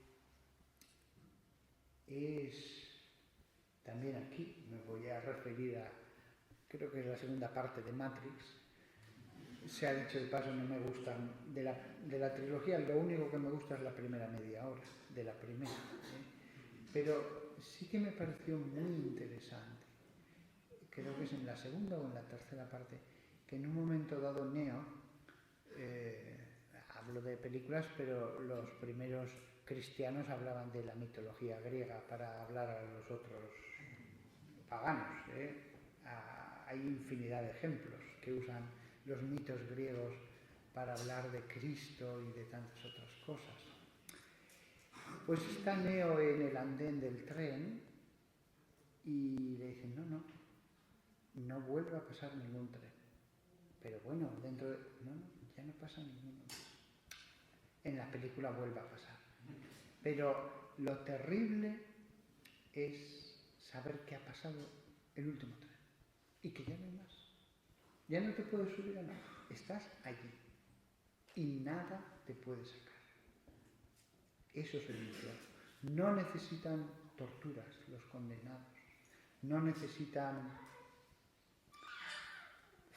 también aquí me voy a referir a, creo que es la segunda parte de Matrix. Se ha dicho de paso, no me gustan de la trilogía, lo único que me gusta es la primera media hora, de la primera. Pero sí que me pareció muy interesante, creo que es en la segunda o en la tercera parte, que en un momento dado Neo, hablo de películas, pero los primeros cristianos hablaban de la mitología griega para hablar a los otros paganos. Hay infinidad de ejemplos que usan los mitos griegos para hablar de Cristo y de tantas otras cosas. Pues está Neo en el andén del tren y le dicen, no, no vuelve a pasar ningún tren. Pero bueno, dentro de... No, ya no pasa ninguno. En la película vuelve a pasar. Pero lo terrible es saber que ha pasado el último tren y que ya no hay más. Ya no te puedes subir a nada. Estás allí y nada te puede sacar. Eso es el infierno. No necesitan torturas los condenados. No necesitan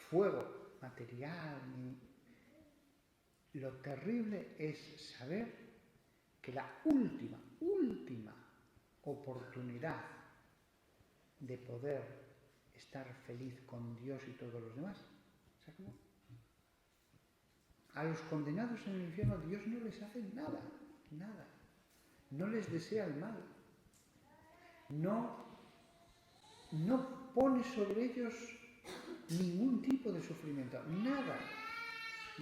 fuego material. Lo terrible es saber que la última oportunidad de poder estar feliz con Dios y todos los demás se acabó. A los condenados en el infierno Dios no les hace nada. No les desea el mal. No pone sobre ellos ningún tipo de sufrimiento. Nada.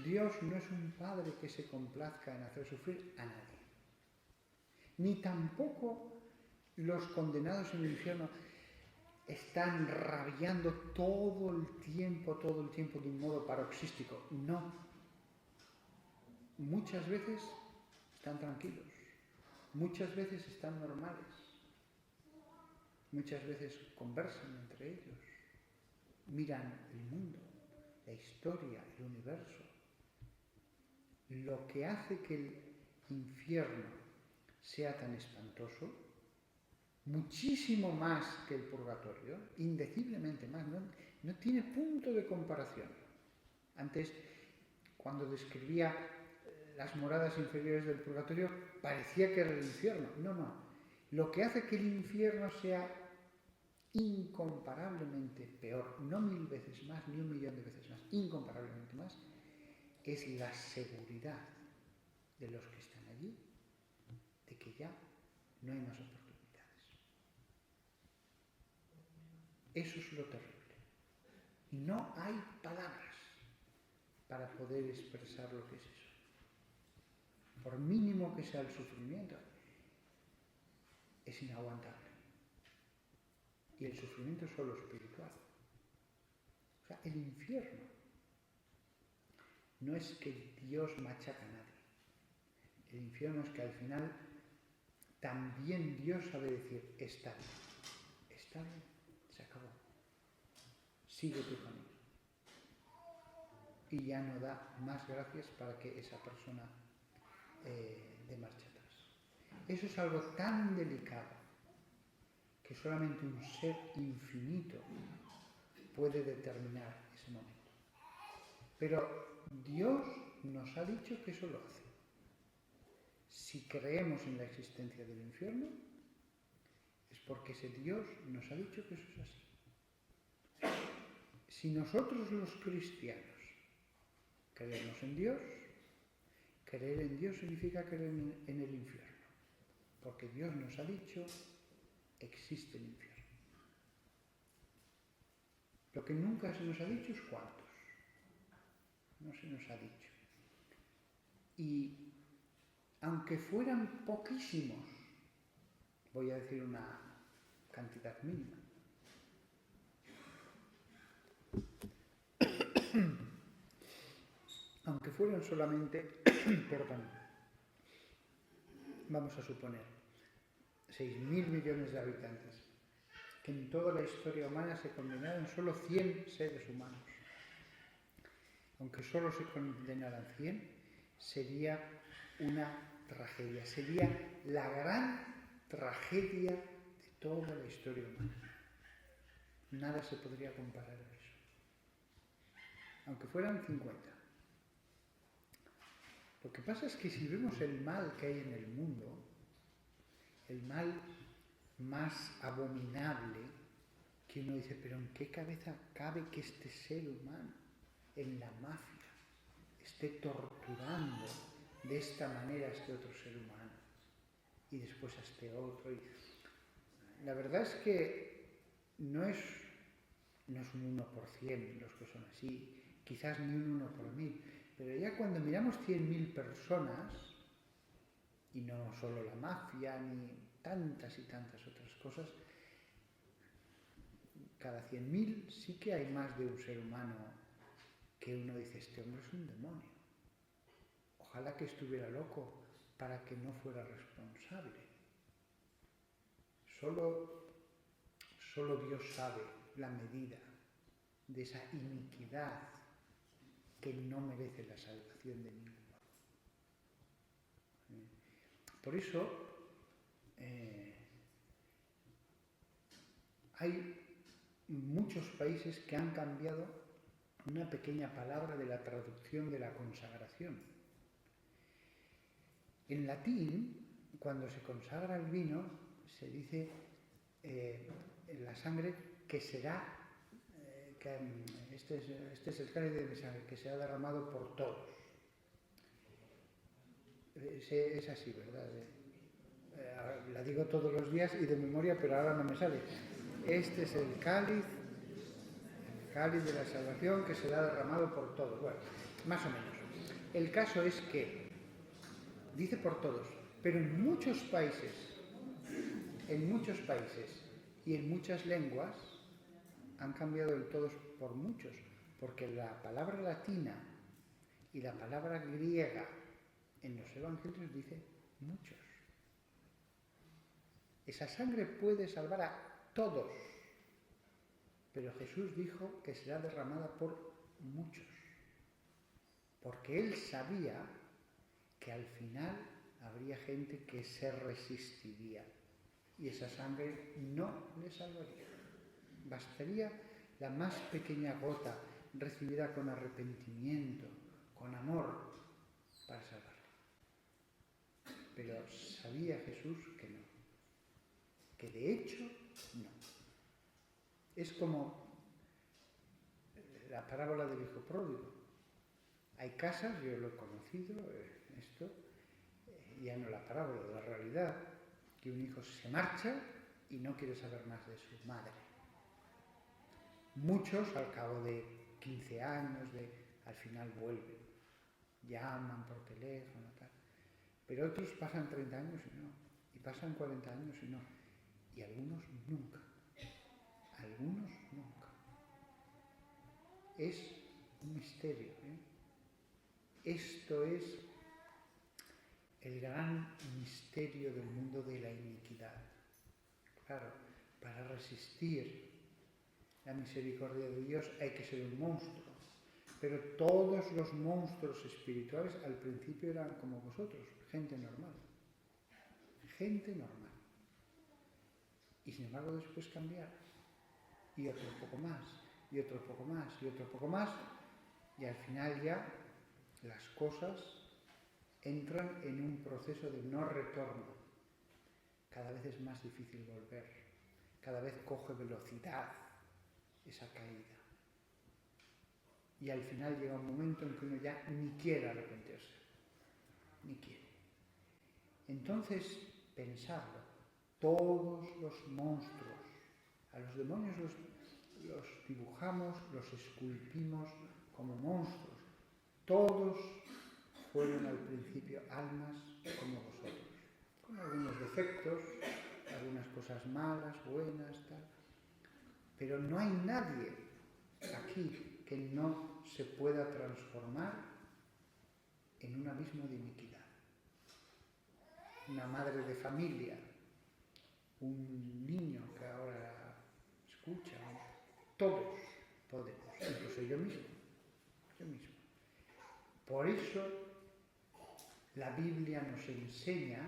Dios no es un padre que se complazca en hacer sufrir a nadie. Ni tampoco los condenados en el infierno están rabiando todo el tiempo de un modo paroxístico. No. Muchas veces están tranquilos. Muchas veces están normales. Muchas veces conversan entre ellos. Miran el mundo, la historia, el universo. Lo que hace que el infierno sea tan espantoso, muchísimo más que el purgatorio, indeciblemente más, no tiene punto de comparación. Antes, cuando describía las moradas inferiores del purgatorio, parecía que era el infierno. No. Lo que hace que el infierno sea incomparablemente peor, no 1000 veces más, ni 1.000.000 de veces más, incomparablemente más, es la seguridad de los que están allí, de que ya no hay más oportunidades. Eso es lo terrible. No hay palabras para poder expresar lo que es eso. Por mínimo que sea el sufrimiento, es inaguantable. Y el sufrimiento es solo espiritual. O sea, el infierno no es que Dios machaca a nadie. El infierno es que al final también Dios sabe decir, está bien, se acabó. Sigue tu camino. Y ya no da más gracias para que esa persona dé marcha atrás. Eso es algo tan delicado que solamente un ser infinito puede determinar ese momento. Pero Dios nos ha dicho que eso lo hace. Si creemos en la existencia del infierno, es porque ese Dios nos ha dicho que eso es así. Si nosotros los cristianos creemos en Dios, creer en Dios significa creer en el infierno. Porque Dios nos ha dicho, existe el infierno. Lo que nunca se nos ha dicho es cuántos. No se nos ha dicho. Y aunque fueran poquísimos, voy a decir una cantidad mínima, aunque fueran solamente, vamos a suponer, 6.000 millones de habitantes, que en toda la historia humana se condenaron solo 100 seres humanos. Aunque solo se condenaran 100, sería una tragedia, sería la gran tragedia de toda la historia humana. Nada se podría comparar a eso. Aunque fueran 50. Lo que pasa es que si vemos el mal que hay en el mundo, el mal más abominable, que uno dice, pero ¿en qué cabeza cabe que este ser humano, en la mafia, esté torturando de esta manera a este otro ser humano y después a este otro? Y la verdad es que no es un 1% los que son así, quizás ni un 1 por 1000, pero ya cuando miramos 100.000 personas, y no solo la mafia, ni tantas y tantas otras cosas, cada 100.000 sí que hay más de un ser humano que uno dice, este hombre es un demonio. Ojalá que estuviera loco para que no fuera responsable. Solo Dios sabe la medida de esa iniquidad que no merece la salvación de ninguno. Por eso hay muchos países que han cambiado una pequeña palabra de la traducción de la consagración. En latín, cuando se consagra el vino, se dice la sangre que será, este es el cáliz de mi sangre, que será derramado por todos. Es así, ¿verdad? La digo todos los días y de memoria, pero ahora no me sale. Este es el cáliz de la salvación que será derramado por todos. Bueno, más o menos. El caso es que dice por todos, pero en muchos países y en muchas lenguas han cambiado el todos por muchos, porque la palabra latina y la palabra griega en los evangelios dice muchos. Esa sangre puede salvar a todos, pero Jesús dijo que será derramada por muchos, porque Él sabía que al final habría gente que se resistiría y esa sangre no le salvaría. Bastaría la más pequeña gota recibida con arrepentimiento, con amor, para salvarle. Pero sabía Jesús que no, que de hecho no. Es como la parábola del hijo pródigo. Hay casas, yo lo he conocido, esto, ya no la parábola, la realidad, que un hijo se marcha y no quiere saber más de su madre. Muchos, al cabo de 15 años, al final vuelven, llaman por teléfono, tal. Pero otros pasan 30 años y no, y pasan 40 años y no, y algunos nunca. Algunos nunca. Es un misterio, ¿eh? Esto es el gran misterio del mundo de la iniquidad. Claro, para resistir la misericordia de Dios hay que ser un monstruo. Pero todos los monstruos espirituales al principio eran como vosotros, gente normal. Gente normal. Y sin embargo después cambiaron. Y otro poco más, y otro poco más, y otro poco más. Y al final ya las cosas entran en un proceso de no retorno. Cada vez es más difícil volver. Cada vez coge velocidad esa caída. Y al final llega un momento en que uno ya ni quiere arrepentirse. Ni quiere. Entonces, pensadlo. Todos los monstruos, a los demonios los dibujamos, los esculpimos como monstruos. Todos fueron al principio almas como vosotros, con algunos defectos, algunas cosas malas, buenas, tal. Pero no hay nadie aquí que no se pueda transformar en un abismo de iniquidad. Una madre de familia, un niño que ahora escucha, todos podemos, incluso yo mismo. Por eso la Biblia nos enseña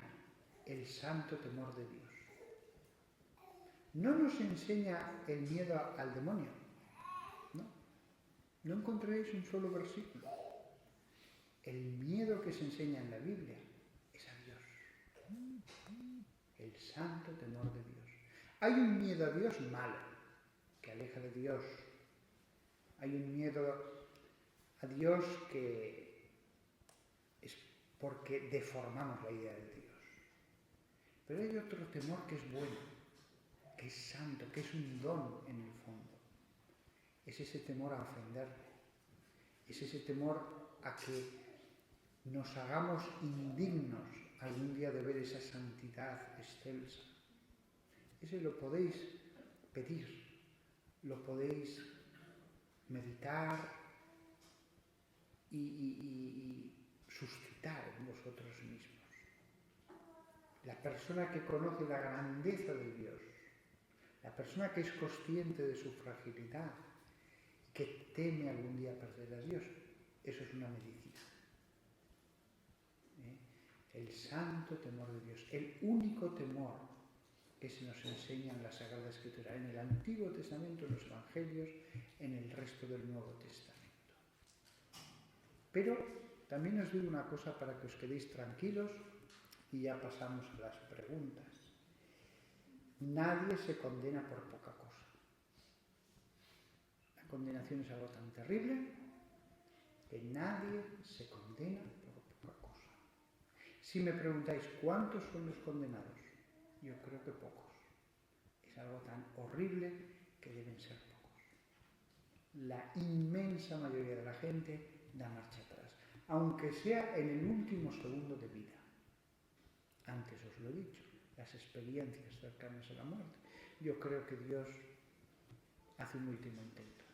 el santo temor de Dios. No nos enseña el miedo al demonio, no. No encontraréis un solo versículo. El miedo que se enseña en la Biblia es a Dios. El santo temor de Dios. Hay un miedo a Dios malo, que aleja de Dios. Hay un miedo a Dios que es porque deformamos la idea de Dios. Pero hay otro temor que es bueno, que es santo, que es un don en el fondo. Es ese temor a ofenderle. Es ese temor a que nos hagamos indignos algún día de ver esa santidad excelsa. Ese lo podéis pedir lo podéis meditar y suscitar en vosotros mismos. La persona que conoce la grandeza de Dios, la persona que es consciente de su fragilidad, que teme algún día perder a Dios, eso es una medicina. El santo temor de Dios, el único temor que se nos enseña en la Sagrada Escritura, en el Antiguo Testamento, en los Evangelios, en el resto del Nuevo Testamento. Pero también os digo una cosa para que os quedéis tranquilos y ya pasamos a las preguntas. Nadie se condena por poca cosa. La condenación es algo tan terrible que nadie se condena por poca cosa. Si me preguntáis cuántos son los condenados, yo creo que pocos. Es algo tan horrible que deben ser pocos. La inmensa mayoría de la gente da marcha atrás, aunque sea en el último segundo de vida. Antes os lo he dicho, las experiencias cercanas a la muerte. Yo creo que Dios hace un último intento.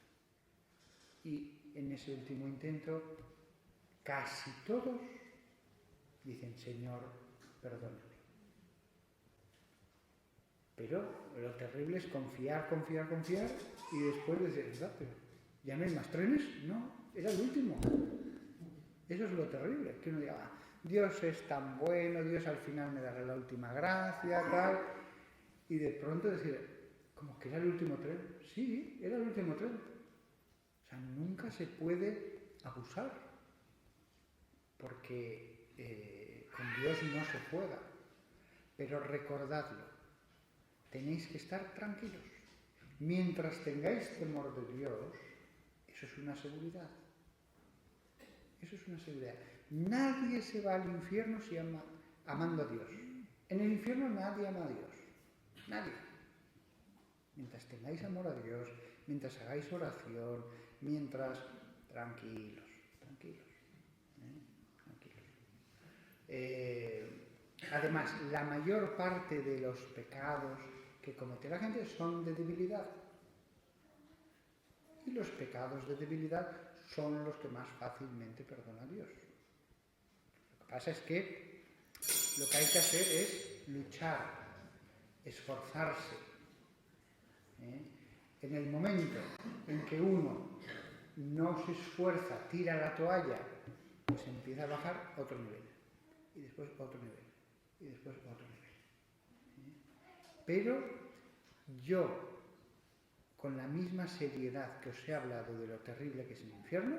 Y en ese último intento, casi todos dicen, Señor, perdóname. Pero lo terrible es confiar y después decir, pero ¿ya no hay más trenes? No, era el último. Eso es lo terrible, que uno diga, Dios es tan bueno, Dios al final me dará la última gracia, tal, y de pronto decir, ¿como que era el último tren? Sí, era el último tren. O sea, nunca se puede abusar, porque con Dios no se juega. Pero recordadlo, tenéis que estar tranquilos. Mientras tengáis temor de Dios, eso es una seguridad. Eso es una seguridad. Nadie se va al infierno si amando a Dios. En el infierno nadie ama a Dios. Nadie. Mientras tengáis amor a Dios, mientras hagáis oración, mientras... Tranquilos. Además, la mayor parte de los pecados que comete la gente son de debilidad. Y los pecados de debilidad son los que más fácilmente perdona Dios. Lo que pasa es que lo que hay que hacer es luchar, esforzarse. En el momento en que uno no se esfuerza, tira la toalla, pues empieza a bajar otro nivel. Y después otro nivel. Y después otro nivel. Pero yo, con la misma seriedad que os he hablado de lo terrible que es el infierno,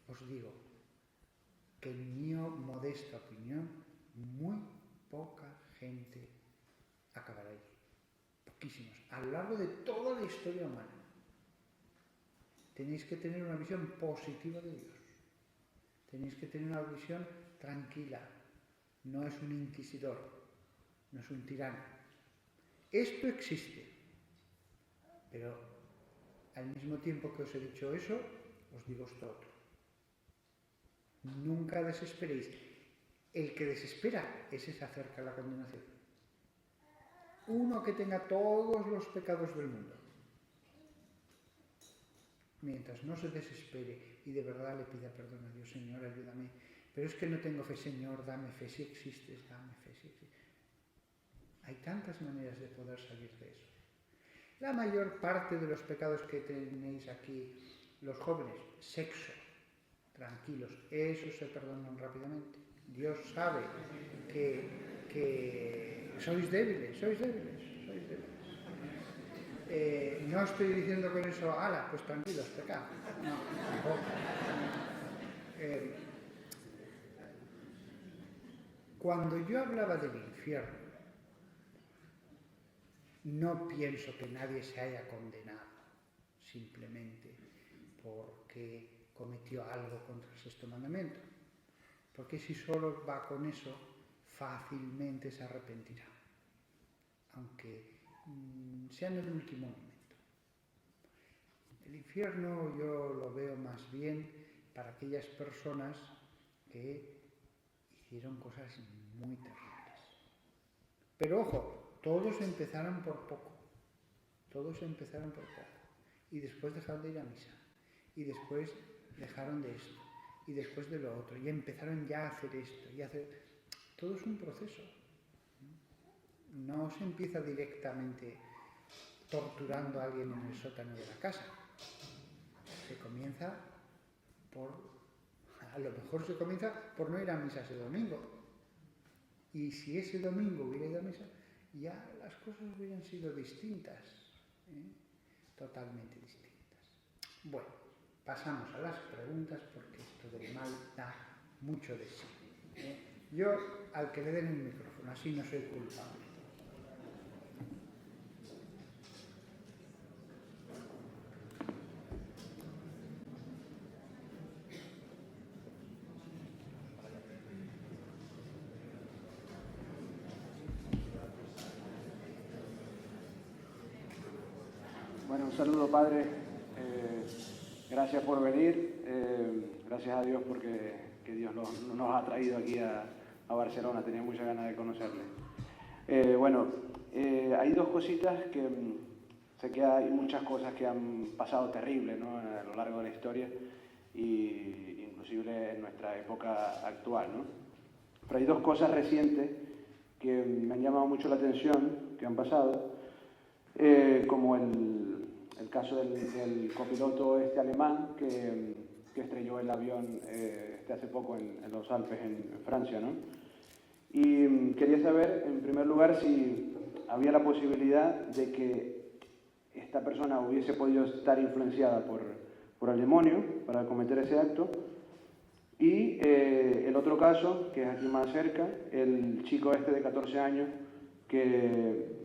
os digo que en mi modesta opinión, muy poca gente acabará allí. Poquísimos. A lo largo de toda la historia humana. Tenéis que tener una visión positiva de Dios. Tenéis que tener una visión tranquila. No es un inquisidor, no es un tirano. Esto existe. Pero al mismo tiempo que os he dicho eso, os digo esto otro. Nunca desesperéis. El que desespera, ese se acerca a la condenación. Uno que tenga todos los pecados del mundo, mientras no se desespere y de verdad le pida perdón a Dios, Señor, ayúdame, pero es que no tengo fe, Señor, dame fe, si existes, dame fe, si existes. Hay tantas maneras de poder salir de eso. La mayor parte de los pecados que tenéis aquí, los jóvenes, sexo, tranquilos, esos se perdonan rápidamente. Dios sabe que sois débiles. No estoy diciendo con eso, ala, pues tranquilos, pecad. No, tampoco. Cuando yo hablaba del infierno, no pienso que nadie se haya condenado simplemente porque cometió algo contra el sexto mandamiento. Porque si solo va con eso, fácilmente se arrepentirá. Aunque sea en el último momento. El infierno yo lo veo más bien para aquellas personas que hicieron cosas muy terribles. Pero ojo, todos empezaron por poco. Todos empezaron por poco. Y después dejaron de ir a misa. Y después dejaron de esto. Y después de lo otro. Y empezaron ya a hacer esto. Todo es un proceso. No se empieza directamente torturando a alguien en el sótano de la casa. Se comienza a lo mejor se comienza por no ir a misa ese domingo. Y si ese domingo hubiera ido a misa, ya las cosas hubieran sido distintas, totalmente distintas. Bueno, pasamos a las preguntas porque esto del mal da mucho de sí. Yo, al que le den el micrófono, así no soy culpable. Bueno, un saludo, Padre. Gracias por venir. Gracias a Dios porque Dios nos ha traído aquí a Barcelona. Tenía muchas ganas de conocerle. Hay dos cositas que sé que hay muchas cosas que han pasado terribles, ¿no?, a lo largo de la historia y inclusive en nuestra época actual, ¿no? Pero hay dos cosas recientes que me han llamado mucho la atención, que han pasado, como el caso del copiloto alemán que estrelló el avión hace poco en los Alpes, en Francia, ¿no? Y quería saber, en primer lugar, si había la posibilidad de que esta persona hubiese podido estar influenciada por el demonio para cometer ese acto. Y el otro caso, que es aquí más cerca, el chico de 14 años que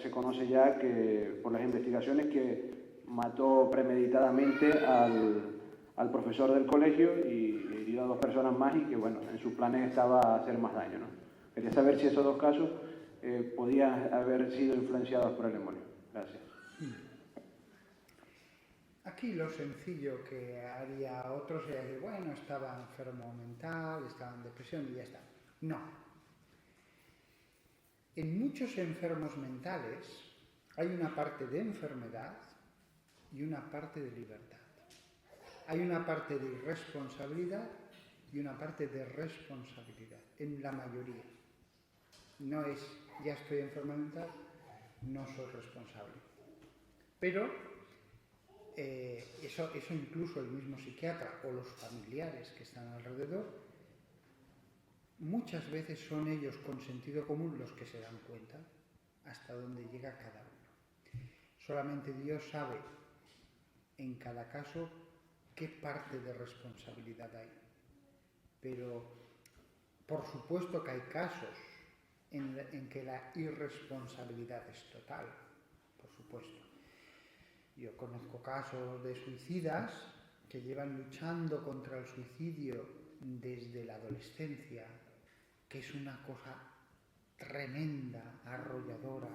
se conoce ya que por las investigaciones que mató premeditadamente al profesor del colegio y hirió a 2 personas más y que, bueno, en sus planes estaba hacer más daño, ¿no? Quería saber si esos 2 casos podían haber sido influenciados por el demonio. Gracias. Aquí lo sencillo que haría otros sería decir, bueno, estaba enfermo mental, estaba en depresión y ya está. No. En muchos enfermos mentales hay una parte de enfermedad y una parte de libertad. Hay una parte de irresponsabilidad y una parte de responsabilidad, en la mayoría. No es, ya estoy enfermo mental, no soy responsable. Pero eso incluso el mismo psiquiatra o los familiares que están alrededor, muchas veces son ellos con sentido común los que se dan cuenta hasta dónde llega cada uno. Solamente Dios sabe en cada caso qué parte de responsabilidad hay. Pero por supuesto que hay casos en que la irresponsabilidad es total, por supuesto. Yo conozco casos de suicidas que llevan luchando contra el suicidio desde la adolescencia, que es una cosa tremenda, arrolladora.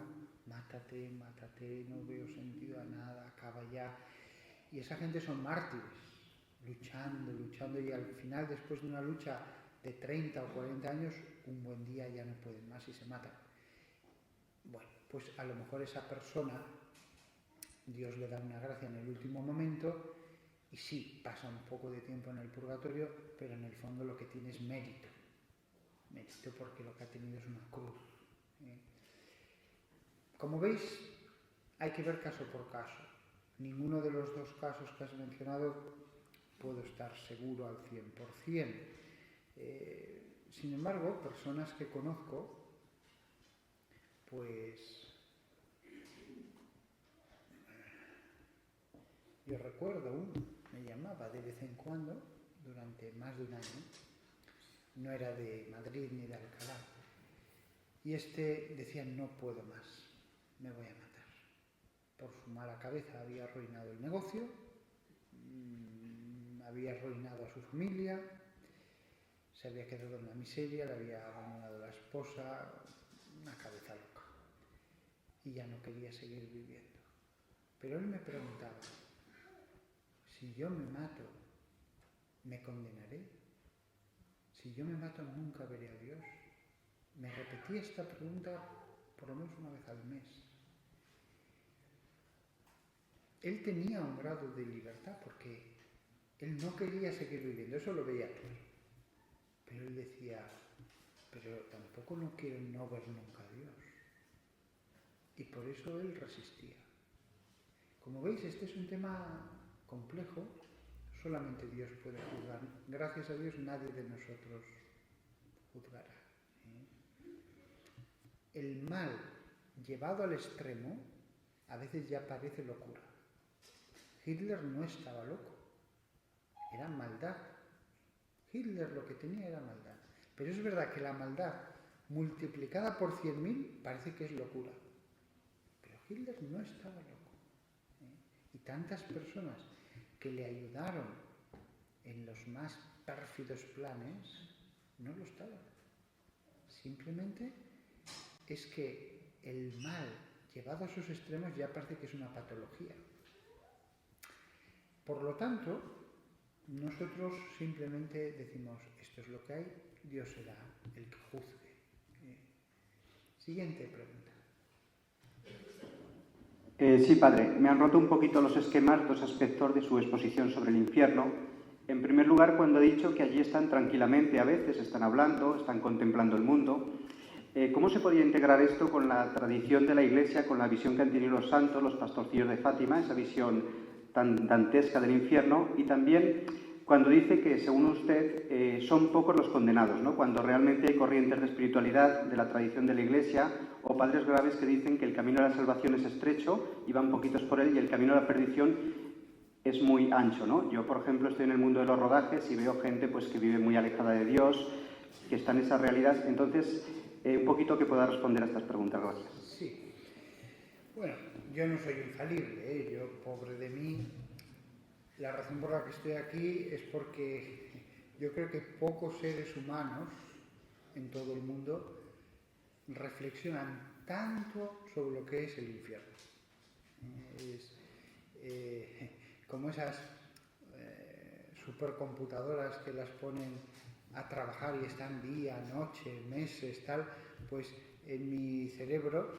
Mátate, mátate, no veo sentido a nada, acaba ya. Y esa gente son mártires, luchando y al final, después de una lucha de 30 o 40 años, un buen día ya no pueden más y se matan. Bueno, pues a lo mejor esa persona, Dios le da una gracia en el último momento y sí, pasa un poco de tiempo en el purgatorio, pero en el fondo lo que tiene es mérito. Mérito porque lo que ha tenido es una cruz. Como veis, hay que ver caso por caso. Ninguno de los 2 casos que has mencionado puedo estar seguro al 100%. Sin embargo, personas que conozco, pues yo recuerdo uno, me llamaba de vez en cuando, durante más de un año, no era de Madrid ni de Alcalá, y decía, no puedo más, me voy a matar. Por su mala cabeza había arruinado el negocio, había arruinado a su familia, se había quedado en la miseria, le había abandonado la esposa, una cabeza loca, y ya no quería seguir viviendo. Pero él me preguntaba, si yo me mato, ¿me condenaré? Si yo me mato, nunca veré a Dios. Me repetía esta pregunta por lo menos una vez al mes. él tenía un grado de libertad porque él no quería seguir viviendo, eso lo veía claro. Pero él decía, pero tampoco no quiero no ver nunca a Dios. Y por eso él resistía. Como veis, este es un tema complejo, solamente Dios puede juzgar. Gracias a Dios nadie de nosotros juzgará. El mal llevado al extremo a veces ya parece locura. Hitler no estaba loco, era maldad. Hitler lo que tenía era maldad. Pero es verdad que la maldad multiplicada por 100.000 parece que es locura. Pero Hitler no estaba loco. Y tantas personas que le ayudaron en los más pérfidos planes no lo estaban. Simplemente es que el mal llevado a sus extremos ya parece que es una patología. Por lo tanto, nosotros simplemente decimos, esto es lo que hay, Dios será el que juzgue. Siguiente pregunta. Sí, padre. Me han roto un poquito los esquemas dos aspectos de su exposición sobre el infierno. En primer lugar, cuando ha dicho que allí están tranquilamente a veces, están hablando, están contemplando el mundo. ¿Cómo se podía integrar esto con la tradición de la Iglesia, con la visión que han tenido los santos, los pastorcillos de Fátima, esa visión tan dantesca del infierno? Y también cuando dice que, según usted, son pocos los condenados, ¿no? Cuando realmente hay corrientes de espiritualidad de la tradición de la Iglesia o padres graves que dicen que el camino a la salvación es estrecho y van poquitos por él y el camino a la perdición es muy ancho, ¿no? Yo, por ejemplo, estoy en el mundo de los rodajes y veo gente pues, que vive muy alejada de Dios, que está en esa realidad. Entonces, un poquito que pueda responder a estas preguntas. Gracias. Sí. Bueno, yo no soy infalible, yo, pobre de mí. La razón por la que estoy aquí es porque yo creo que pocos seres humanos en todo el mundo reflexionan tanto sobre lo que es el infierno. Como esas supercomputadoras que las ponen a trabajar y están día, noche, meses, tal, pues en mi cerebro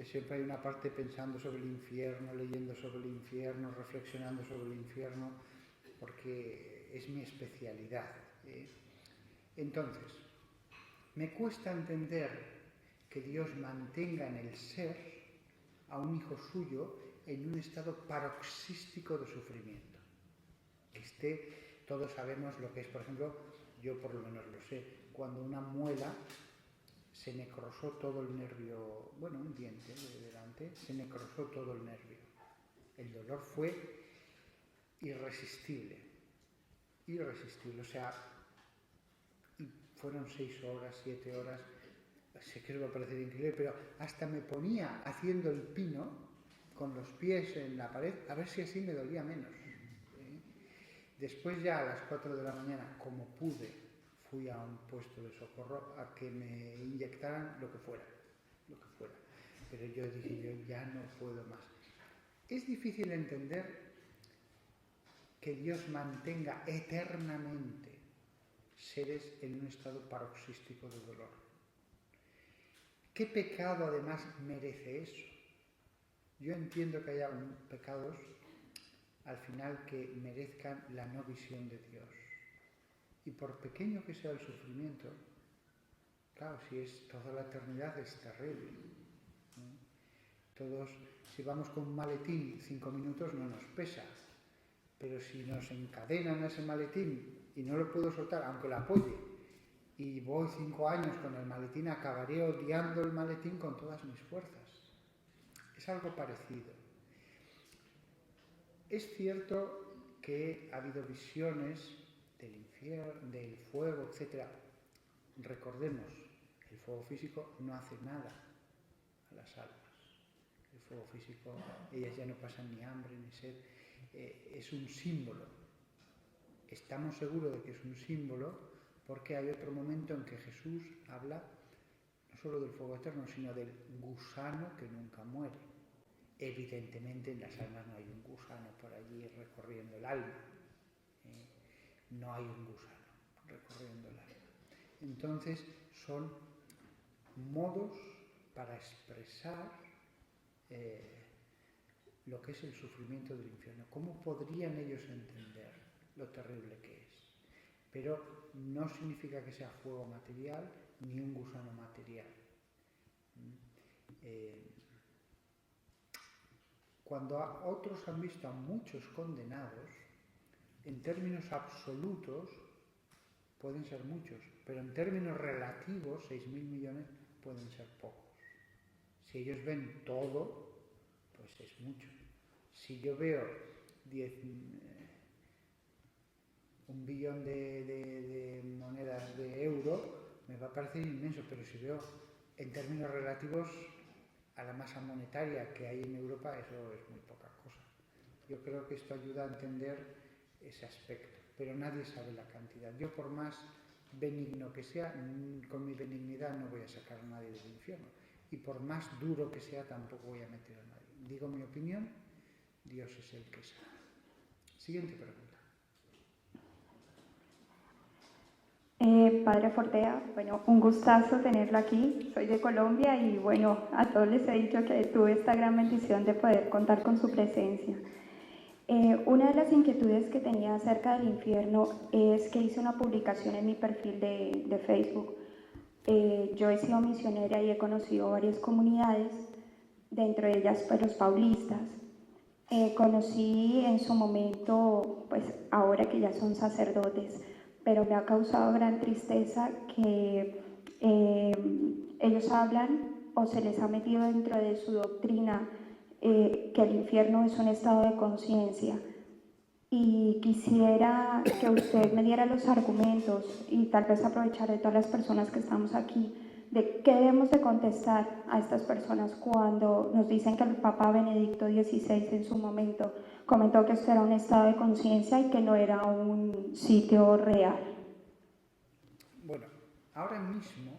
siempre hay una parte pensando sobre el infierno, leyendo sobre el infierno, reflexionando sobre el infierno, porque es mi especialidad. Entonces, me cuesta entender que Dios mantenga en el ser a un hijo suyo en un estado paroxístico de sufrimiento. Todos sabemos lo que es, por ejemplo, yo por lo menos lo sé, cuando una muela se necrosó todo el nervio, bueno, un diente de delante, se necrosó todo el nervio. El dolor fue irresistible, o sea, fueron 6 horas, 7 horas, sé que os va a parecer increíble, pero hasta me ponía haciendo el pino con los pies en la pared a ver si así me dolía menos. Después ya a las 4 de la mañana, como pude, fui a un puesto de socorro a que me inyectaran lo que fuera. Pero yo dije, yo ya no puedo más. Es difícil entender que Dios mantenga eternamente seres en un estado paroxístico de dolor. ¿Qué pecado además merece eso? Yo entiendo que haya pecados al final que merezcan la no visión de Dios. Y por pequeño que sea el sufrimiento, claro, si es toda la eternidad es terrible. Todos, si vamos con un maletín 5 minutos no nos pesa, pero si nos encadenan a ese maletín y no lo puedo soltar, aunque lo apoye, y voy 5 años con el maletín, acabaré odiando el maletín con todas mis fuerzas. Es algo parecido. Es cierto que ha habido visiones del infierno, del fuego, etc. Recordemos, el fuego físico no hace nada a las almas. El fuego físico, ellas ya no pasan ni hambre ni sed. Es un símbolo. Estamos seguros de que es un símbolo porque hay otro momento en que Jesús habla no solo del fuego eterno, sino del gusano que nunca muere. Evidentemente en las almas no hay un gusano por allí recorriendo el alma. No hay un gusano recorriendo el alma. Entonces son modos para expresar lo que es el sufrimiento del infierno. ¿Cómo podrían ellos entender lo terrible que es? Pero no significa que sea fuego material ni un gusano material. Cuando otros han visto a muchos condenados, en términos absolutos pueden ser muchos, pero en términos relativos, 6.000 millones pueden ser pocos. Si ellos ven todo, pues es mucho. Si yo veo 1 billón de monedas de euro, me va a parecer inmenso, pero si veo en términos relativos a la masa monetaria que hay en Europa, eso es muy poca cosa. Yo creo que esto ayuda a entender ese aspecto, pero nadie sabe la cantidad. Yo, por más benigno que sea, con mi benignidad no voy a sacar a nadie del infierno, y por más duro que sea, tampoco voy a meter a nadie. Digo mi opinión, Dios es el que sabe. Siguiente pregunta. Padre Fortea, bueno, un gustazo tenerlo aquí. Soy de Colombia y bueno, a todos les he dicho que tuve esta gran bendición de poder contar con su presencia. Una de las inquietudes que tenía acerca del infierno es que hice una publicación en mi perfil de Facebook. Yo he sido misionera y he conocido varias comunidades, dentro de ellas pues los paulistas. Conocí en su momento, pues ahora que ya son sacerdotes, pero me ha causado gran tristeza que ellos hablan o se les ha metido dentro de su doctrina que el infierno es un estado de conciencia. Y quisiera que usted me diera los argumentos y tal vez aprovechar de todas las personas que estamos aquí, de qué debemos de contestar a estas personas cuando nos dicen que el Papa Benedicto XVI en su momento comentó que esto era un estado de conciencia y que no era un sitio real. Bueno, ahora mismo,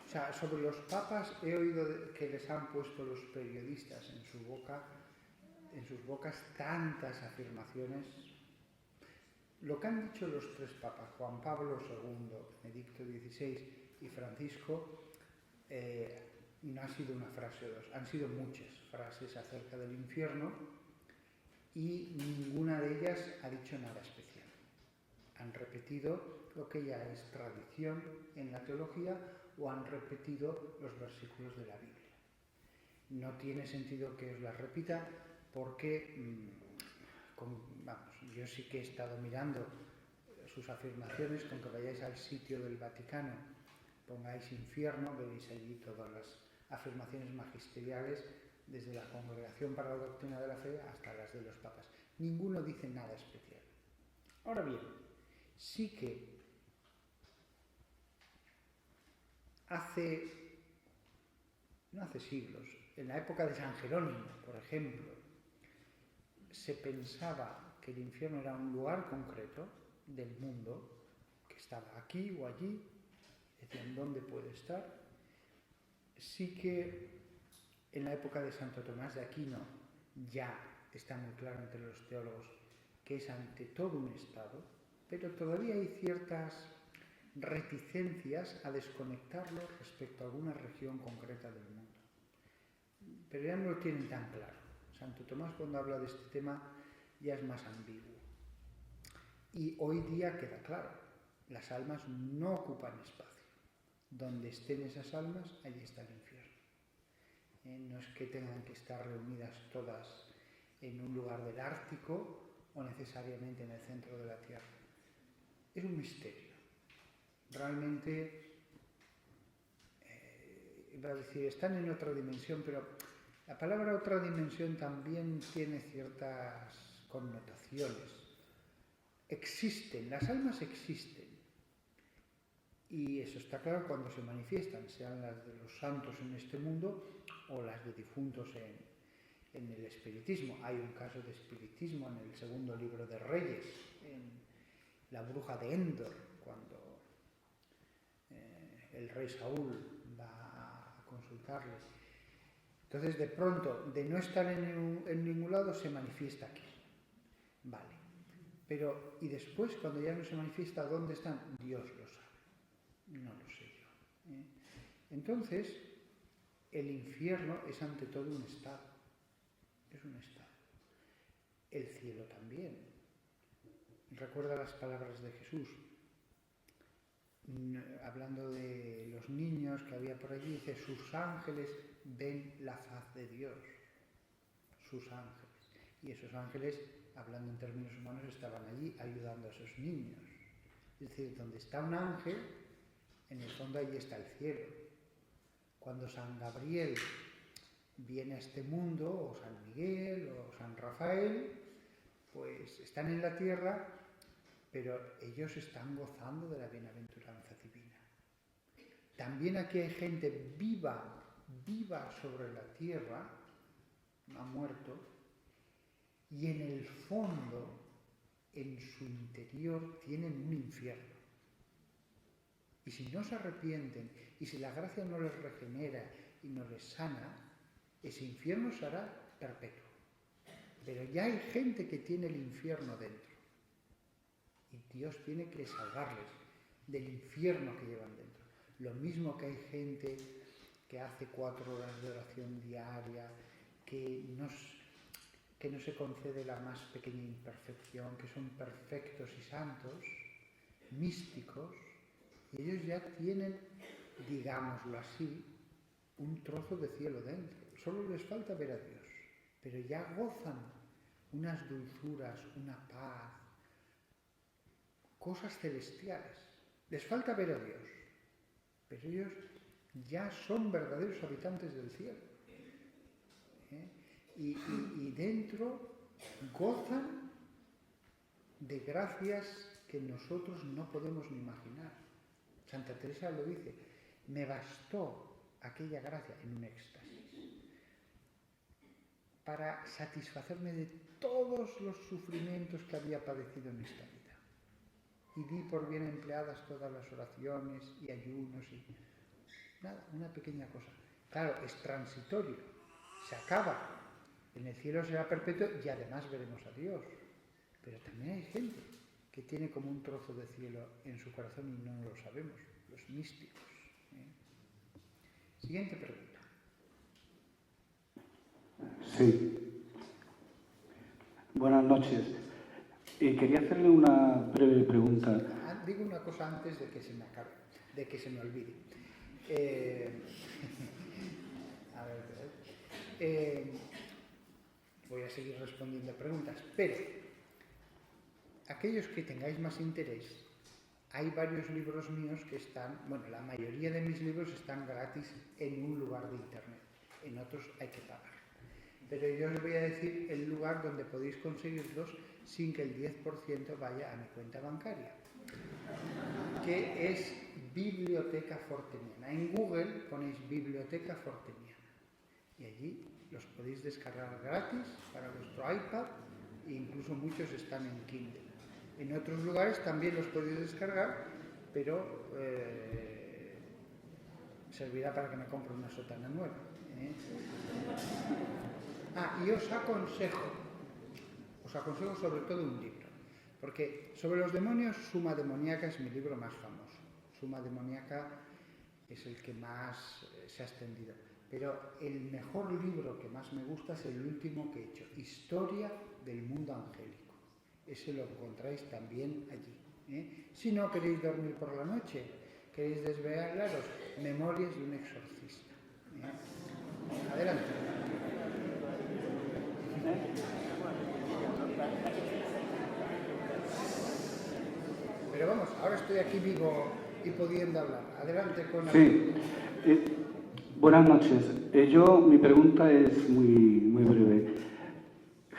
o sea, sobre los papas he oído que les han puesto los periodistas en sus bocas tantas afirmaciones. Lo que han dicho los tres papas, Juan Pablo II, Benedicto XVI y Francisco, no ha sido una frase o dos, han sido muchas frases acerca del infierno y ninguna de ellas ha dicho nada especial. Han repetido lo que ya es tradición en la teología o han repetido los versículos de la Biblia. No tiene sentido que os las repita porque, yo sí que he estado mirando sus afirmaciones, con que vayáis al sitio del Vaticano, pongáis infierno, veréis allí todas las afirmaciones magisteriales, desde la Congregación para la Doctrina de la Fe hasta las de los papas. Ninguno dice nada especial. Ahora bien, sí que no hace siglos, en la época de San Jerónimo, por ejemplo, se pensaba que el infierno era un lugar concreto del mundo, que estaba aquí o allí, decían dónde puede estar. Sí que en la época de Santo Tomás de Aquino ya está muy claro entre los teólogos que es ante todo un estado, pero todavía hay ciertas reticencias a desconectarlo respecto a alguna región concreta del mundo. Pero ya no lo tienen tan claro. Santo Tomás, cuando habla de este tema, ya es más ambiguo. Y hoy día queda claro, las almas no ocupan espacio. Donde estén esas almas, allí está el infierno. No es que tengan que estar reunidas todas en un lugar del Ártico o necesariamente en el centro de la Tierra. Es un misterio. Realmente, iba a decir, están en otra dimensión, pero la palabra otra dimensión también tiene ciertas connotaciones. Existen, las almas existen. Y eso está claro cuando se manifiestan, sean las de los santos en este mundo o las de difuntos en el espiritismo. Hay un caso de espiritismo en el segundo libro de Reyes, en la bruja de Endor, cuando el rey Saúl va a consultarle. Entonces, de pronto, de no estar en ningún lado, se manifiesta aquí. Vale. Pero, y después, cuando ya no se manifiesta, ¿dónde están? Dios lo sabe. No lo sé yo. Entonces, el infierno es ante todo un estado. es un estado. El cielo también. Recuerda las palabras de Jesús, hablando de los niños que había por allí, dice, sus ángeles ven la faz de Dios. Sus ángeles. Y esos ángeles, hablando en términos humanos, estaban allí ayudando a esos niños. Es decir, donde está un ángel, en el fondo allí está el cielo. Cuando San Gabriel viene a este mundo, o San Miguel, o San Rafael, pues están en la tierra, pero ellos están gozando de la bienaventuranza divina. También aquí hay gente viva sobre la tierra, no ha muerto, y en el fondo, en su interior, tienen un infierno. Y si no se arrepienten, y si la gracia no les regenera y no les sana, ese infierno será perpetuo. Pero ya hay gente que tiene el infierno dentro. Y Dios tiene que salvarles del infierno que llevan dentro. Lo mismo que hay gente que hace 4 horas de oración diaria, que no se concede la más pequeña imperfección, que son perfectos y santos, místicos, y ellos ya tienen, digámoslo así, un trozo de cielo dentro. Solo les falta ver a Dios, pero ya gozan unas dulzuras, una paz, cosas celestiales. Les falta ver a Dios, pero ellos ya son verdaderos habitantes del cielo. Y dentro gozan de gracias que nosotros no podemos ni imaginar. Santa Teresa lo dice, me bastó aquella gracia en un éxtasis para satisfacerme de todos los sufrimientos que había padecido en esta vida. Y di por bien empleadas todas las oraciones y ayunos y nada, una pequeña cosa. Claro, es transitorio, se acaba. En el cielo será perpetuo y además veremos a Dios. Pero también hay gente que tiene como un trozo de cielo en su corazón y no lo sabemos, los místicos. Siguiente pregunta. Sí. Buenas noches. Quería hacerle una breve pregunta. Digo una cosa antes de que se me acabe, de que se me olvide. Voy a seguir respondiendo preguntas, pero aquellos que tengáis más interés, hay varios libros míos que están, bueno, la mayoría de mis libros están gratis en un lugar de internet, en otros hay que pagar. Pero yo os voy a decir el lugar donde podéis conseguirlos sin que el 10% vaya a mi cuenta bancaria, que es Biblioteca Forteniana. En Google ponéis Biblioteca Forteniana y allí los podéis descargar gratis para vuestro iPad e incluso muchos están en Kindle. En otros lugares también los podéis descargar, pero servirá para que me compre una sotana nueva. Y os aconsejo sobre todo un libro, porque sobre los demonios, Suma Demoníaca es mi libro más famoso. Suma Demoníaca es el que más se ha extendido. Pero el mejor libro que más me gusta es el último que he hecho, Historia del Mundo Angélico. Ese lo encontráis también allí. Si no queréis dormir por la noche, queréis desvelaros, Memorias de un exorcista. Adelante. Pero vamos, ahora estoy aquí vivo y pudiendo hablar. Adelante con... Sí. Buenas noches. Mi pregunta es muy breve.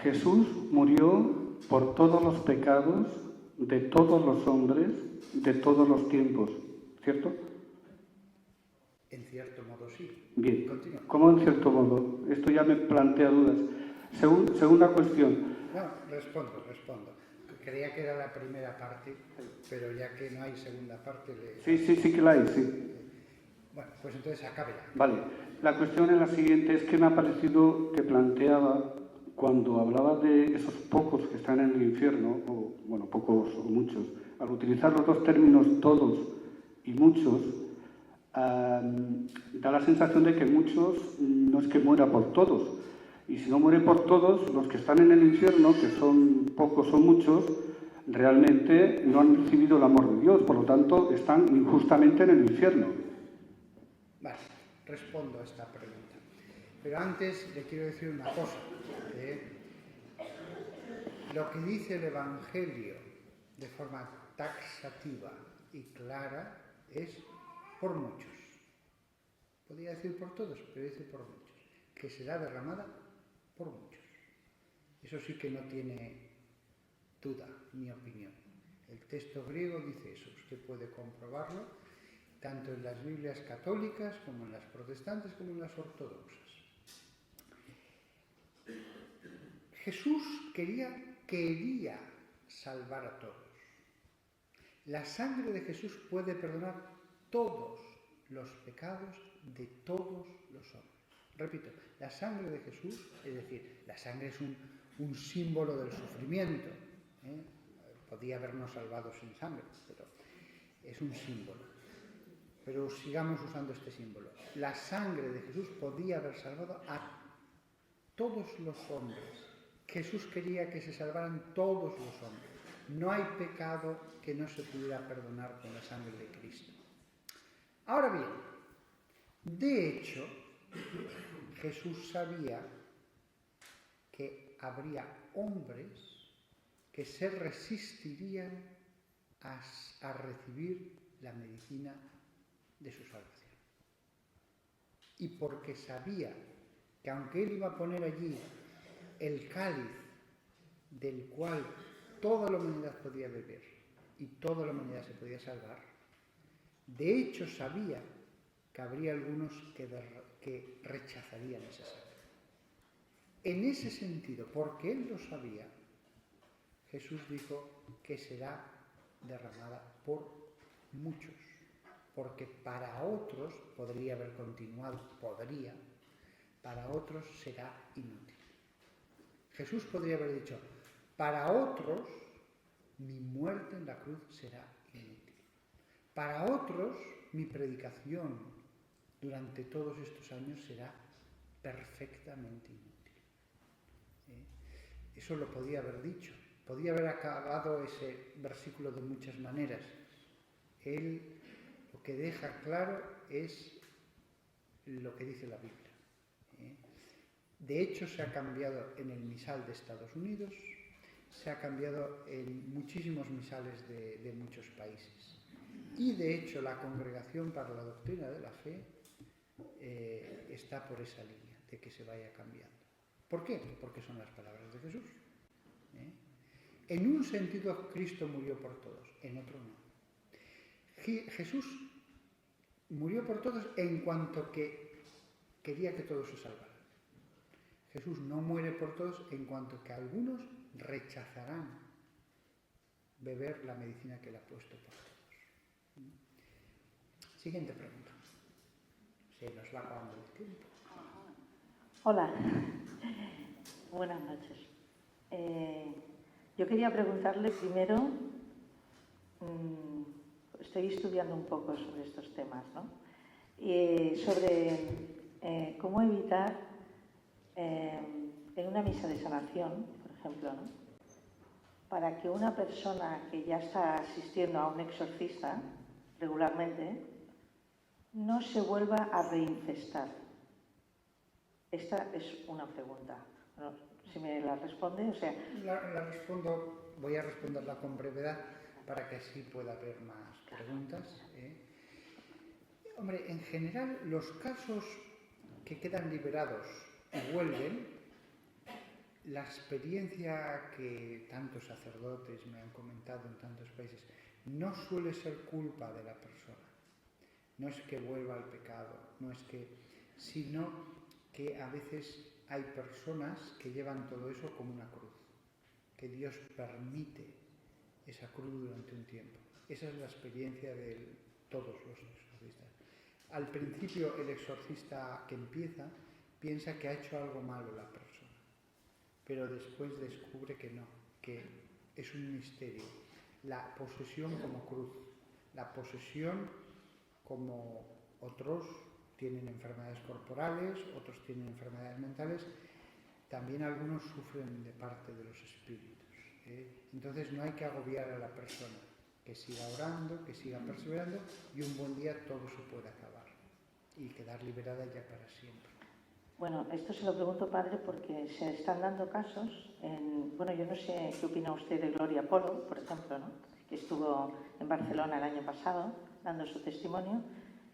Jesús murió por todos los pecados de todos los hombres, de todos los tiempos, ¿cierto? En cierto modo sí. Bien. Continúa. ¿Cómo en cierto modo? Esto ya me plantea dudas. Segunda cuestión. No, respondo. Creía que era la primera parte, pero ya que no hay segunda parte... Sí que la hay, sí. Bueno, pues entonces acábela. Vale. La cuestión es la siguiente, es que me ha parecido que planteaba, cuando hablaba de esos pocos que están en el infierno, o bueno, pocos o muchos, al utilizar los dos términos todos y muchos, da la sensación de que muchos no es que muera por todos, Y si no muere por todos, los que están en el infierno, que son pocos o muchos, realmente no han recibido el amor de Dios, por lo tanto están injustamente en el infierno. Vale, respondo a esta pregunta. Pero antes le quiero decir una cosa. Lo que dice el Evangelio de forma taxativa y clara es por muchos. Podría decir por todos, pero dice por muchos. Que será derramada por muchos. Eso sí que no tiene duda, mi opinión. El texto griego dice eso, usted puede comprobarlo, tanto en las Biblias católicas como en las protestantes como en las ortodoxas. Jesús quería salvar a todos. La sangre de Jesús puede perdonar todos los pecados de todos los hombres. Repito, la sangre de Jesús, es decir, la sangre es un símbolo del sufrimiento. Podía habernos salvado sin sangre, pero es un símbolo. Pero sigamos usando este símbolo. La sangre de Jesús podía haber salvado a todos los hombres. Jesús quería que se salvaran todos los hombres. No hay pecado que no se pudiera perdonar con la sangre de Cristo. Ahora bien, de hecho, Jesús sabía que habría hombres que se resistirían a recibir la medicina de su salvación. Y porque sabía que aunque él iba a poner allí el cáliz del cual toda la humanidad podía beber y toda la humanidad se podía salvar, de hecho sabía que habría algunos que rechazarían esa sangre. En ese sentido, porque él lo sabía, Jesús dijo que será derramada por muchos, porque para otros podría haber continuado, para otros será inútil. Jesús podría haber dicho, para otros mi muerte en la cruz será inútil. Para otros mi predicación durante todos estos años será perfectamente inútil. Eso lo podía haber dicho. Podía haber acabado ese versículo de muchas maneras. Él lo que deja claro es lo que dice la Biblia. De hecho, se ha cambiado en el misal de Estados Unidos, se ha cambiado en muchísimos misales de muchos países. Y de hecho, la Congregación para la Doctrina de la Fe está por esa línea, de que se vaya cambiando. ¿Por qué? Porque son las palabras de Jesús. En un sentido, Cristo murió por todos, en otro no. Jesús murió por todos en cuanto que quería que todos se salvaran. Jesús no muere por todos en cuanto que algunos rechazarán beber la medicina que le ha puesto por todos. Siguiente pregunta. Se nos va acabando el tiempo. Hola, buenas noches. Yo quería preguntarle primero, estoy estudiando un poco sobre estos temas, ¿no? Sobre cómo evitar en una misa de sanación, por ejemplo, ¿no? Para que una persona que ya está asistiendo a un exorcista regularmente no se vuelva a reinfestar. Esta es una pregunta. Bueno, si me la responde, o sea... Voy a responderla con brevedad para que así pueda haber más preguntas. Hombre, en general, los casos que quedan liberados y vuelven, la experiencia que tantos sacerdotes me han comentado en tantos países, no suele ser culpa de la persona. No es que vuelva al pecado, sino que a veces hay personas que llevan todo eso como una cruz, que Dios permite esa cruz durante un tiempo. Esa es la experiencia de todos los exorcistas. Al principio el exorcista que empieza piensa que ha hecho algo malo la persona, pero después descubre que no, que es un misterio. La posesión como cruz, la posesión como otros tienen enfermedades corporales, otros tienen enfermedades mentales. también algunos sufren de parte de los espíritus. Entonces no hay que agobiar a la persona, que siga orando, que siga perseverando y un buen día todo se puede acabar y quedar liberada ya para siempre. Bueno, esto se lo pregunto, padre, porque se están dando casos bueno, yo no sé qué opina usted de Gloria Polo, por ejemplo, ¿no? Que estuvo en Barcelona el año pasado dando su testimonio,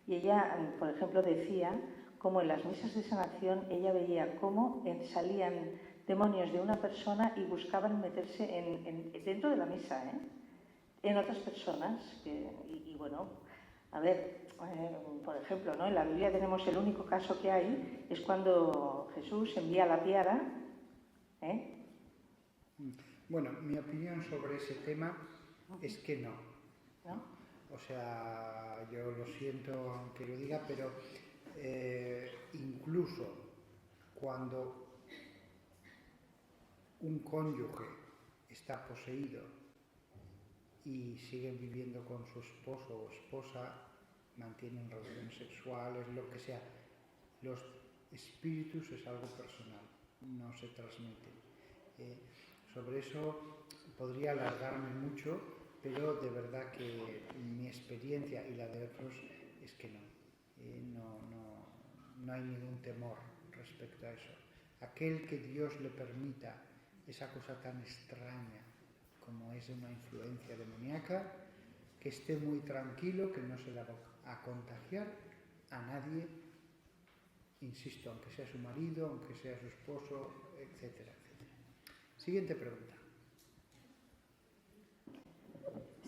y ella, por ejemplo, decía cómo en las misas de sanación ella veía cómo salían demonios de una persona y buscaban meterse dentro de la misa, en otras personas. Y bueno, a ver, por ejemplo, ¿no? En la Biblia tenemos el único caso que hay, es cuando Jesús envía la piara. Bueno, mi opinión sobre ese tema es que no. ¿No? O sea, yo lo siento aunque lo diga, pero incluso cuando un cónyuge está poseído y sigue viviendo con su esposo o esposa, mantienen relaciones sexuales, lo que sea, los espíritus es algo personal, no se transmiten. Sobre eso podría alargarme mucho, pero de verdad que mi experiencia y la de otros es que no hay ningún temor respecto a eso. Aquel que Dios le permita esa cosa tan extraña como es una influencia demoníaca, que esté muy tranquilo, que no se la va a contagiar a nadie, insisto, aunque sea su marido, aunque sea su esposo, etcétera, etcétera. Siguiente pregunta.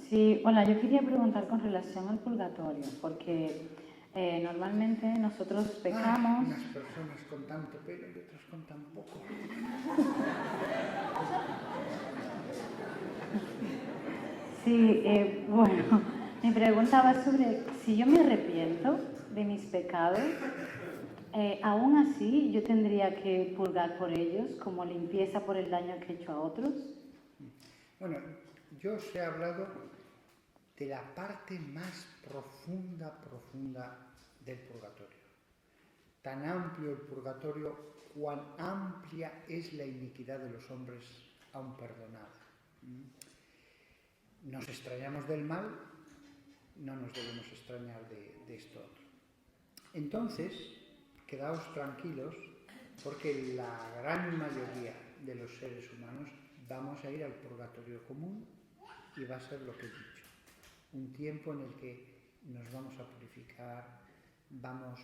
Sí, hola, yo quería preguntar con relación al purgatorio, porque normalmente nosotros pecamos... Unas personas con tanto pelo y otras con tan poco. Sí, bueno, mi pregunta va sobre si yo me arrepiento de mis pecados, aún así yo tendría que purgar por ellos como limpieza por el daño que he hecho a otros. Bueno, yo os he hablado de la parte más profunda del purgatorio. Tan amplio el purgatorio, cuán amplia es la iniquidad de los hombres aún perdonada. Nos extrañamos del mal, no nos debemos extrañar de esto otro. Entonces, quedaos tranquilos, porque la gran mayoría de los seres humanos vamos a ir al purgatorio común y va a ser lo que he dicho. Un tiempo en el que nos vamos a purificar, vamos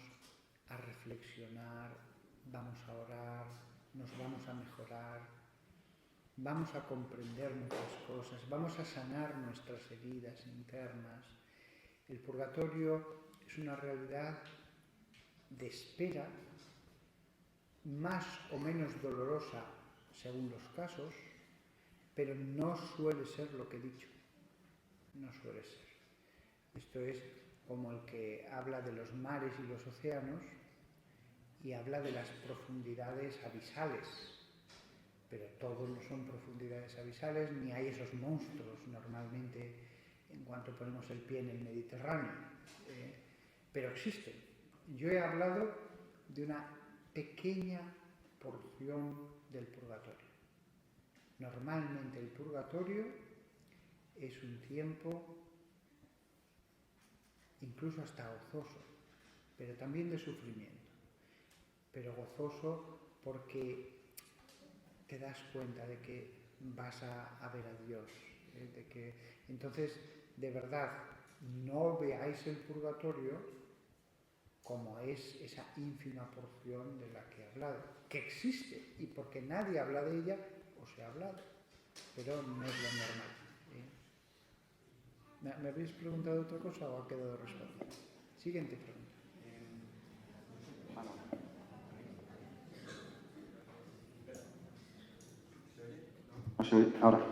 a reflexionar, vamos a orar, nos vamos a mejorar, vamos a comprender muchas cosas, vamos a sanar nuestras heridas internas. El purgatorio es una realidad de espera, más o menos dolorosa según los casos, pero no suele ser lo que he dicho. No suele ser. Esto es como el que habla de los mares y los océanos y habla de las profundidades abisales, pero todos no son profundidades abisales, ni hay esos monstruos normalmente en cuanto ponemos el pie en el Mediterráneo, pero existen. Yo he hablado de una pequeña porción del purgatorio. Normalmente el purgatorio es un tiempo incluso hasta gozoso, pero también de sufrimiento, pero gozoso porque te das cuenta de que vas a ver a Dios, de que entonces de verdad no veáis el purgatorio como es esa ínfima porción de la que he hablado, que existe y porque nadie habla de ella os he hablado, pero no es lo normal. ¿Me habéis preguntado otra cosa o ha quedado respondida? Siguiente pregunta. Ahora.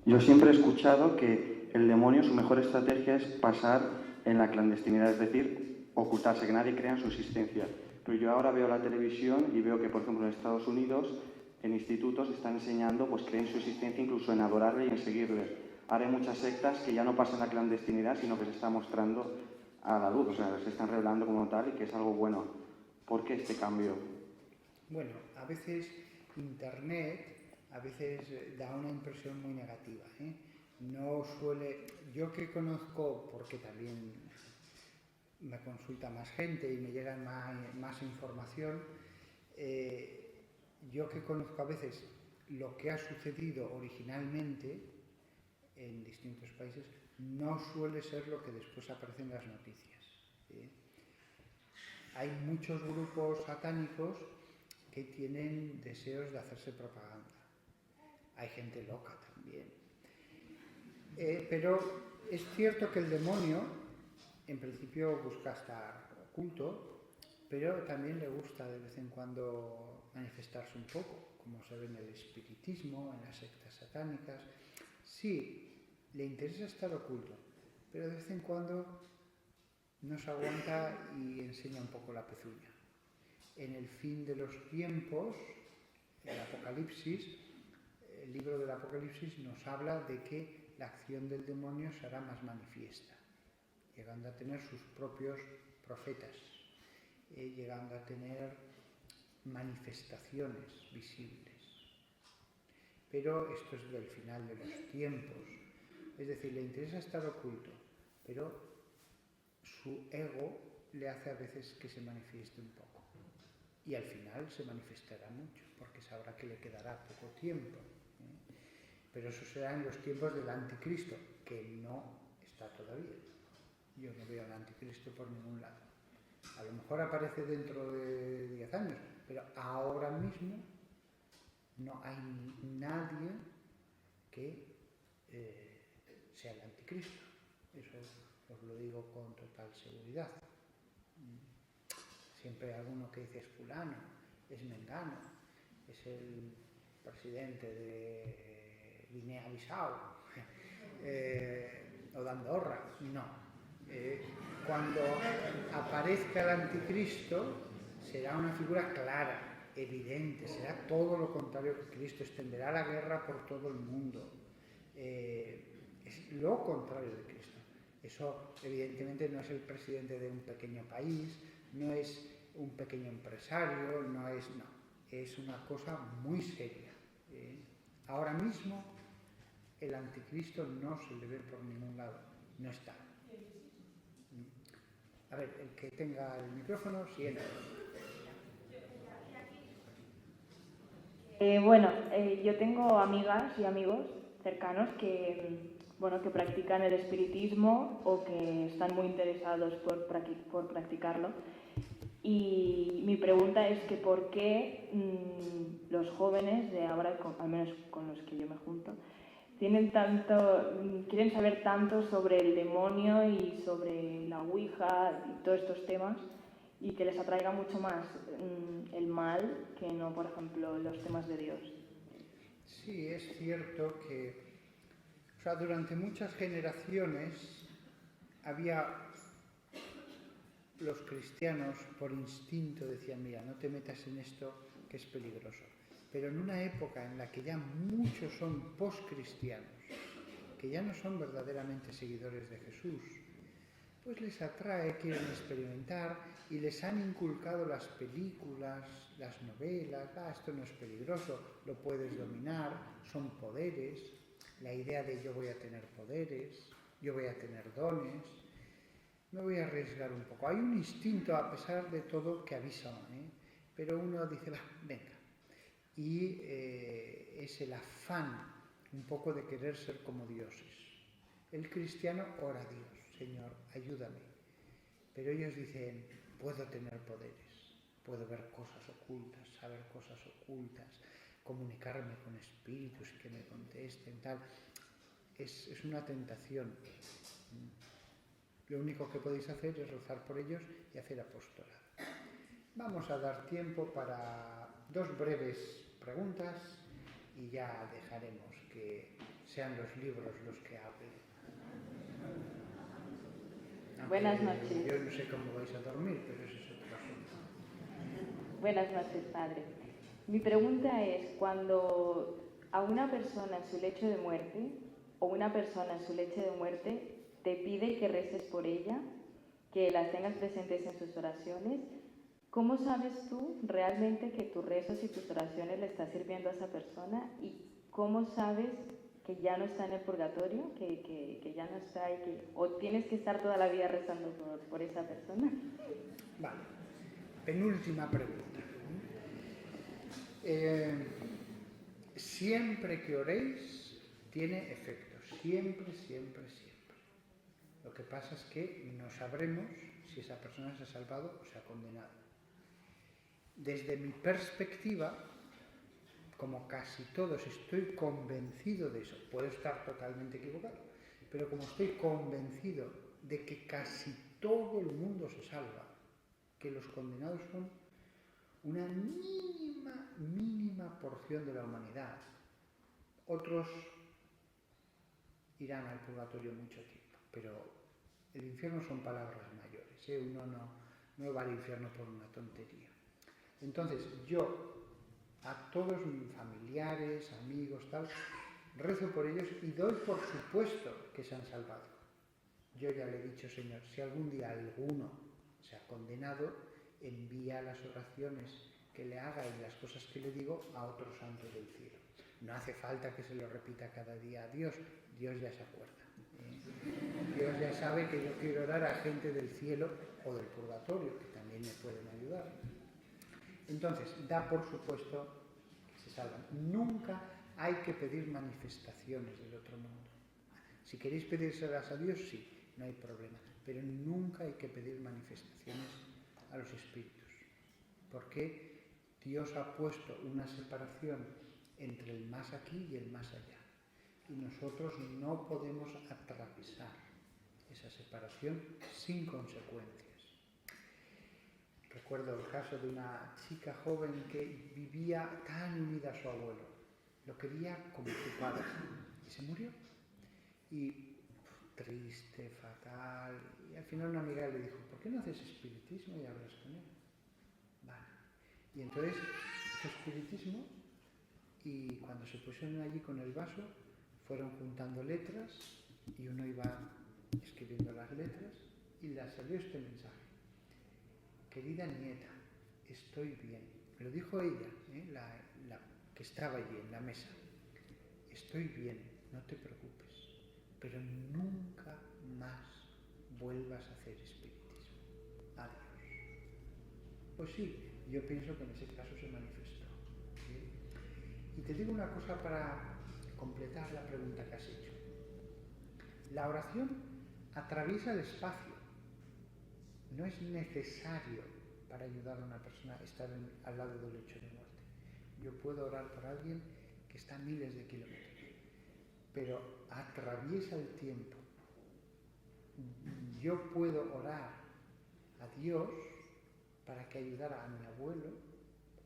Yo siempre he escuchado que el demonio, su mejor estrategia es pasar en la clandestinidad, es decir, ocultarse, que nadie crea en su existencia. Pero yo ahora veo la televisión y veo que, por ejemplo, en Estados Unidos, en institutos están enseñando, pues creen su existencia incluso en adorarle y en seguirle. Ahora hay muchas sectas que ya no pasan la clandestinidad, sino que se está mostrando a la luz, o sea, se están revelando como tal y que es algo bueno. ¿Por qué este cambio? Bueno, a veces Internet da una impresión muy negativa, ¿eh? No suele, yo que conozco, porque también me consulta más gente y me llega más información, yo que conozco a veces lo que ha sucedido originalmente en distintos países, no suele ser lo que después aparece en las noticias, ¿sí? Hay muchos grupos satánicos que tienen deseos de hacerse propaganda. Hay gente loca también. Pero es cierto que el demonio, en principio, busca estar oculto, pero también le gusta de vez en cuando manifestarse un poco, como se ve en el espiritismo, en las sectas satánicas. Sí, le interesa estar oculto, pero de vez en cuando nos aguanta y enseña un poco la pezuña. En el fin de los tiempos, el Apocalipsis, el libro del Apocalipsis nos habla de que la acción del demonio será más manifiesta, llegando a tener sus propios profetas, llegando a tener manifestaciones visibles. Pero esto es del final de los tiempos, es decir, le interesa estar oculto, pero su ego le hace a veces que se manifieste un poco. Y al final se manifestará mucho, porque sabrá que le quedará poco tiempo. Pero eso será en los tiempos del anticristo, que no está todavía. Yo no veo al anticristo por ningún lado. A lo mejor aparece dentro de 10 años, pero ahora mismo no hay nadie que sea el anticristo. Eso os lo digo con total seguridad. Siempre hay alguno que dice es fulano, es mengano, es el presidente de Guinea-Bissau o de Andorra. No. Cuando aparezca el anticristo será una figura clara, evidente, será todo lo contrario que Cristo, extenderá la guerra por todo el mundo. Es lo contrario de Cristo. Eso evidentemente no es el presidente de un pequeño país, no es un pequeño empresario, es una cosa muy seria. Ahora mismo el anticristo no se le ve por ningún lado, no está. A ver, el que tenga el micrófono, siguiente. Yo tengo amigas y amigos cercanos que practican el espiritismo o que están muy interesados por practicarlo. Y mi pregunta es que por qué los jóvenes de ahora, al menos con los que yo me junto, quieren saber tanto sobre el demonio y sobre la Ouija y todos estos temas, y que les atraiga mucho más el mal que no, por ejemplo, los temas de Dios. Sí, es cierto que durante muchas generaciones había los cristianos por instinto decían, mira, no te metas en esto que es peligroso. Pero en una época en la que ya muchos son poscristianos, que ya no son verdaderamente seguidores de Jesús, pues les atrae, quieren experimentar y les han inculcado las películas, las novelas, esto no es peligroso, lo puedes dominar, son poderes, la idea de yo voy a tener poderes, yo voy a tener dones, me voy a arriesgar un poco. Hay un instinto, a pesar de todo, que avisa, pero uno dice, venga. Y es el afán un poco de querer ser como dioses. El cristiano ora a Dios, Señor, ayúdame. Pero ellos dicen, puedo tener poderes, puedo ver cosas ocultas, saber cosas ocultas, comunicarme con espíritus que me contesten, tal. Es una tentación. Lo único que podéis hacer es rezar por ellos y hacer apostolado. Vamos a dar tiempo para 2 breves preguntas y ya dejaremos que sean los libros los que hablen. Buenas noches. Yo no sé cómo vais a dormir, pero eso es otro asunto. Buenas noches, padre. Mi pregunta es, cuando a una persona en su lecho de muerte o una persona en su lecho de muerte te pide que reces por ella, que las tengas presentes en sus oraciones, ¿cómo sabes tú realmente que tus rezos y tus oraciones le están sirviendo a esa persona? ¿Y cómo sabes que ya no está en el purgatorio, que ya no está y o tienes que estar toda la vida rezando por esa persona? Vale, penúltima pregunta. Siempre que oréis tiene efecto, siempre, siempre, siempre. Lo que pasa es que no sabremos si esa persona se ha salvado o se ha condenado. Desde mi perspectiva, como casi todos estoy convencido de eso, puedo estar totalmente equivocado, pero como estoy convencido de que casi todo el mundo se salva, que los condenados son una mínima porción de la humanidad. Otros irán al purgatorio mucho tiempo, pero el infierno son palabras mayores, ¿eh? Uno no va al infierno por una tontería. Entonces, yo a todos mis familiares, amigos, tal, rezo por ellos y doy por supuesto que se han salvado. Yo ya le he dicho, Señor, si algún día alguno se ha condenado, envía las oraciones que le haga y las cosas que le digo a otro santo del cielo. No hace falta que se lo repita cada día a Dios, Dios ya se acuerda. Dios ya sabe que yo quiero orar a gente del cielo o del purgatorio, que también me pueden ayudar. Entonces, da por supuesto que se salvan. Nunca hay que pedir manifestaciones del otro mundo. Si queréis pedírselas a Dios, sí, no hay problema. Pero nunca hay que pedir manifestaciones a los espíritus. Porque Dios ha puesto una separación entre el más aquí y el más allá. Y nosotros no podemos atravesar esa separación sin consecuencias. Recuerdo el caso de una chica joven que vivía tan unida a su abuelo. Lo quería como su padre. Y se murió. Y triste, fatal. Y al final una amiga le dijo, ¿por qué no haces espiritismo y hablas con él? Vale. Y entonces hizo espiritismo y cuando se pusieron allí con el vaso, fueron juntando letras y uno iba escribiendo las letras y le salió este mensaje. Querida nieta, estoy bien. Me lo dijo ella, la que estaba allí en la mesa. Estoy bien, no te preocupes, pero nunca más vuelvas a hacer espiritismo. Adiós. Pues sí, yo pienso que en ese caso se manifestó. ¿Sí? Y te digo una cosa para completar la pregunta que has hecho. La oración atraviesa el espacio. No es necesario para ayudar a una persona estar al lado del lecho de muerte. Yo puedo orar por alguien que está a miles de kilómetros, pero atraviesa el tiempo. Yo puedo orar a Dios para que ayudara a mi abuelo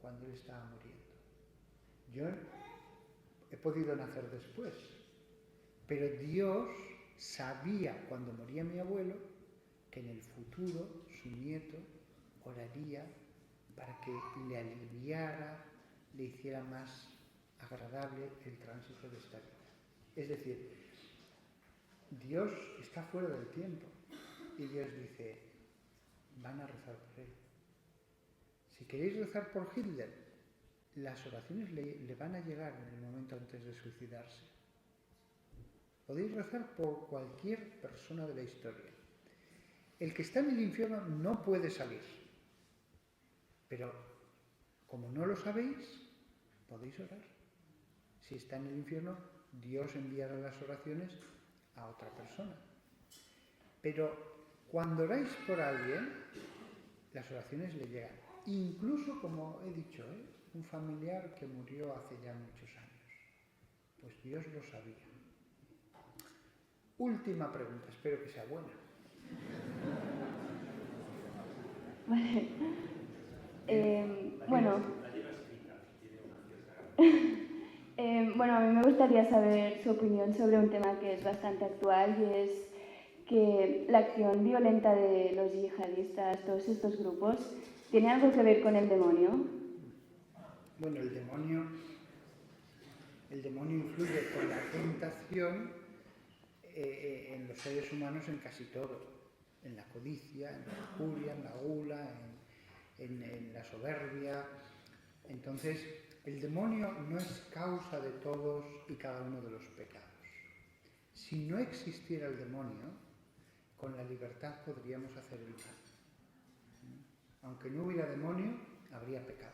cuando él estaba muriendo. Yo he podido nacer después, pero Dios sabía cuando moría mi abuelo que en el futuro su nieto oraría para que le aliviara, le hiciera más agradable el tránsito de esta vida. Es decir, Dios está fuera del tiempo y Dios dice, van a rezar por él. Si queréis rezar por Hitler, las oraciones le van a llegar en el momento antes de suicidarse. Podéis rezar por cualquier persona de la historia. El que está en el infierno no puede salir, pero como no lo sabéis, podéis orar. Si está en el infierno, Dios enviará las oraciones a otra persona. Pero cuando oráis por alguien, las oraciones le llegan. Incluso, como he dicho, un familiar que murió hace ya muchos años. Pues Dios lo sabía. Última pregunta, espero que sea buena. Vale. Bueno, a mí me gustaría saber su opinión sobre un tema que es bastante actual y es que la acción violenta de los yihadistas, todos estos grupos, ¿tiene algo que ver con el demonio? Bueno, el demonio influye con la tentación en los seres humanos en casi todo. En la codicia, en la lujuria, en la gula, en la soberbia. Entonces, el demonio no es causa de todos y cada uno de los pecados. Si no existiera el demonio, con la libertad podríamos hacer el mal. Aunque no hubiera demonio, habría pecado.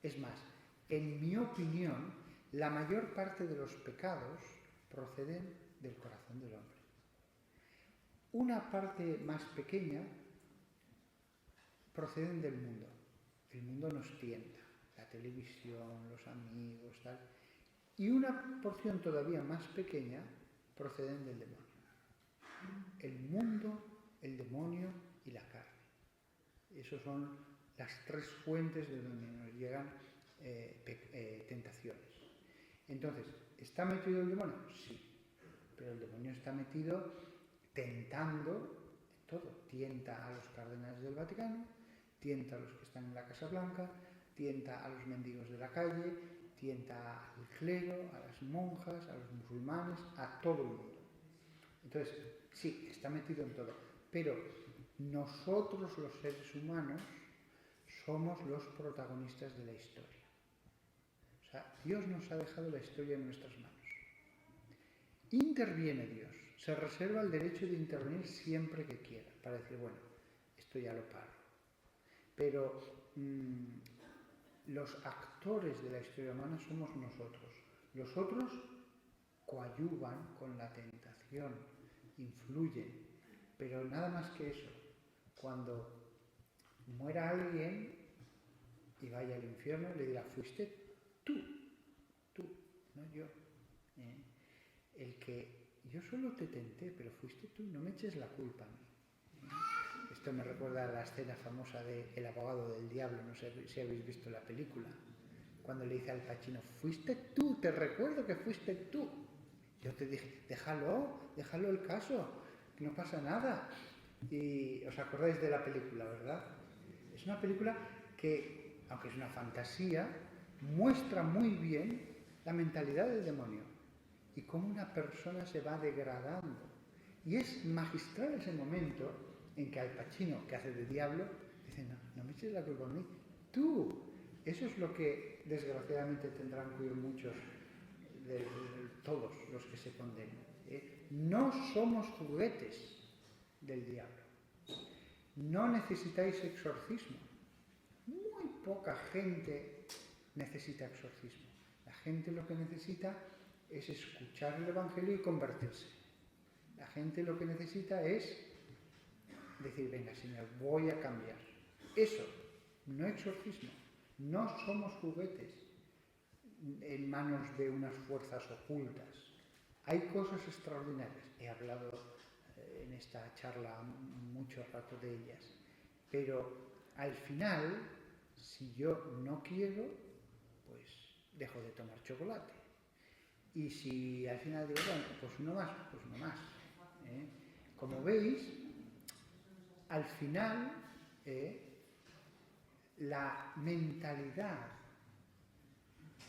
Es más, en mi opinión, la mayor parte de los pecados proceden del corazón del hombre. Una parte más pequeña proceden del mundo. El mundo nos tienta, la televisión, los amigos, tal. Y una porción todavía más pequeña proceden del demonio. El mundo, el demonio y la carne. Esas son las tres fuentes de donde nos llegan tentaciones. Entonces, ¿está metido el demonio? Sí. Pero el demonio está metido tentando todo. Tienta a los cardenales del Vaticano, tienta a los que están en la Casa Blanca, tienta a los mendigos de la calle, tienta al clero, a las monjas, a los musulmanes, a todo el mundo. Entonces, sí, está metido en todo. Pero nosotros, los seres humanos, somos los protagonistas de la historia. O sea, Dios nos ha dejado la historia en nuestras manos. Interviene Dios, se reserva el derecho de intervenir siempre que quiera, para decir, bueno, esto ya lo paro. Pero los actores de la historia humana somos nosotros. Los otros coadyuvan con la tentación, influyen, pero nada más que eso. Cuando muera alguien y vaya al infierno, le dirá, fuiste tú, no yo. El que yo solo te tenté, pero fuiste tú, no me eches la culpa a mí. Esto me recuerda a la escena famosa de El abogado del diablo, no sé si habéis visto la película, cuando le dice al Pacino, fuiste tú, te recuerdo que fuiste tú. Yo te dije, déjalo el caso, que no pasa nada. Y os acordáis de la película, ¿verdad? Es una película que, aunque es una fantasía, muestra muy bien la mentalidad del demonio y cómo una persona se va degradando. Y es magistral ese momento en que Al Pacino, que hace de diablo, dice, no me eches la culpa a mí, tú. Eso es lo que desgraciadamente tendrán que oír muchos, de todos los que se condenen. No somos juguetes del diablo. No necesitáis exorcismo. Muy poca gente necesita exorcismo. La gente lo que necesita es escuchar el Evangelio y convertirse. La gente lo que necesita es decir, venga, Señor, voy a cambiar. Eso, no exorcismo. No somos juguetes en manos de unas fuerzas ocultas. Hay cosas extraordinarias. He hablado en esta charla mucho rato de ellas. Pero al final, si yo no quiero, pues dejo de tomar chocolate. Y si al final digo, bueno, pues uno más. Como veis, al final, la mentalidad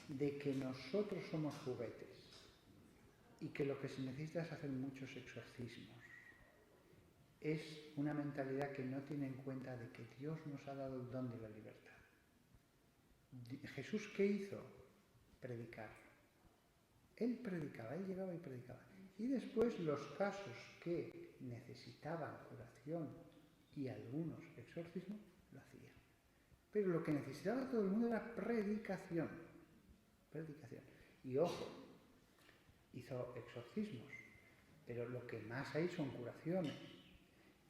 de que nosotros somos juguetes y que lo que se necesita es hacer muchos exorcismos, es una mentalidad que no tiene en cuenta de que Dios nos ha dado el don de la libertad. ¿Jesús qué hizo? Predicar. Él predicaba, él llegaba y predicaba. Y después los casos que necesitaban curación y algunos exorcismos, lo hacía. Pero lo que necesitaba todo el mundo era predicación. Predicación. Y ojo, hizo exorcismos, pero lo que más hay son curaciones.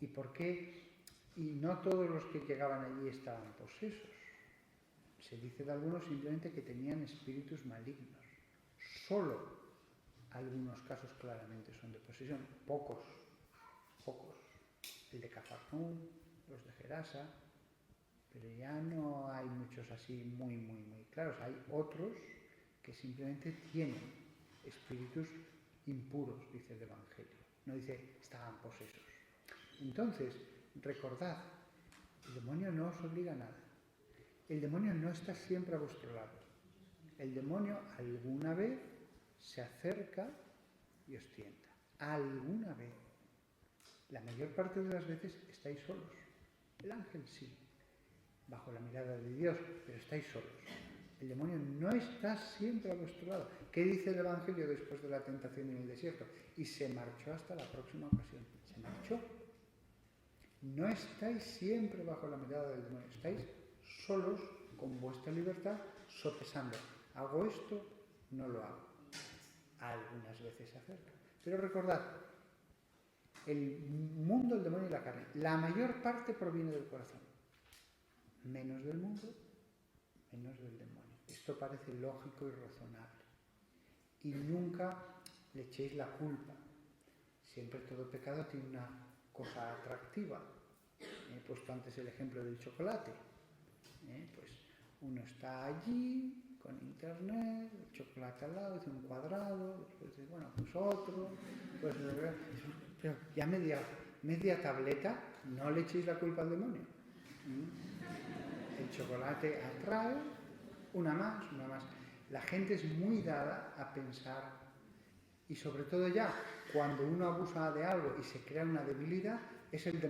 ¿Y por qué? Y no todos los que llegaban allí estaban posesos. Se dice de algunos simplemente que tenían espíritus malignos. Solo algunos casos claramente son de posesión, pocos. El de Cafarnaúm, los de Gerasa, pero ya no hay muchos así muy claros. Hay otros que simplemente tienen espíritus impuros, dice el Evangelio. No dice estaban posesos. Entonces, recordad, el demonio no os obliga a nada. El demonio no está siempre a vuestro lado. El demonio alguna vez se acerca y os tienta. Alguna vez. La mayor parte de las veces estáis solos. El ángel sí. bajo la mirada de Dios, pero estáis solos. El demonio no está siempre a vuestro lado. ¿Qué dice el Evangelio después de la tentación en el desierto? Y se marchó hasta la próxima ocasión. Se marchó. No estáis siempre bajo la mirada del demonio. Estáis solos, con vuestra libertad, sopesando. ¿Hago esto? No lo hago. Algunas veces se acerca. Pero recordad, el mundo, el demonio y la carne, la mayor parte proviene del corazón. Menos del mundo, menos del demonio. Esto parece lógico y razonable. Y nunca le echéis la culpa. Siempre todo pecado tiene una cosa atractiva. He puesto antes el ejemplo del chocolate. Pues uno está allí con internet, el chocolate al lado, dice un cuadrado, después dice, bueno, pues otro, pues, pero ya media tableta, no le echéis la culpa al demonio. El chocolate atrae, una más. La gente es muy dada a pensar, y sobre todo ya, cuando uno abusa de algo y se crea una debilidad, es el demonio.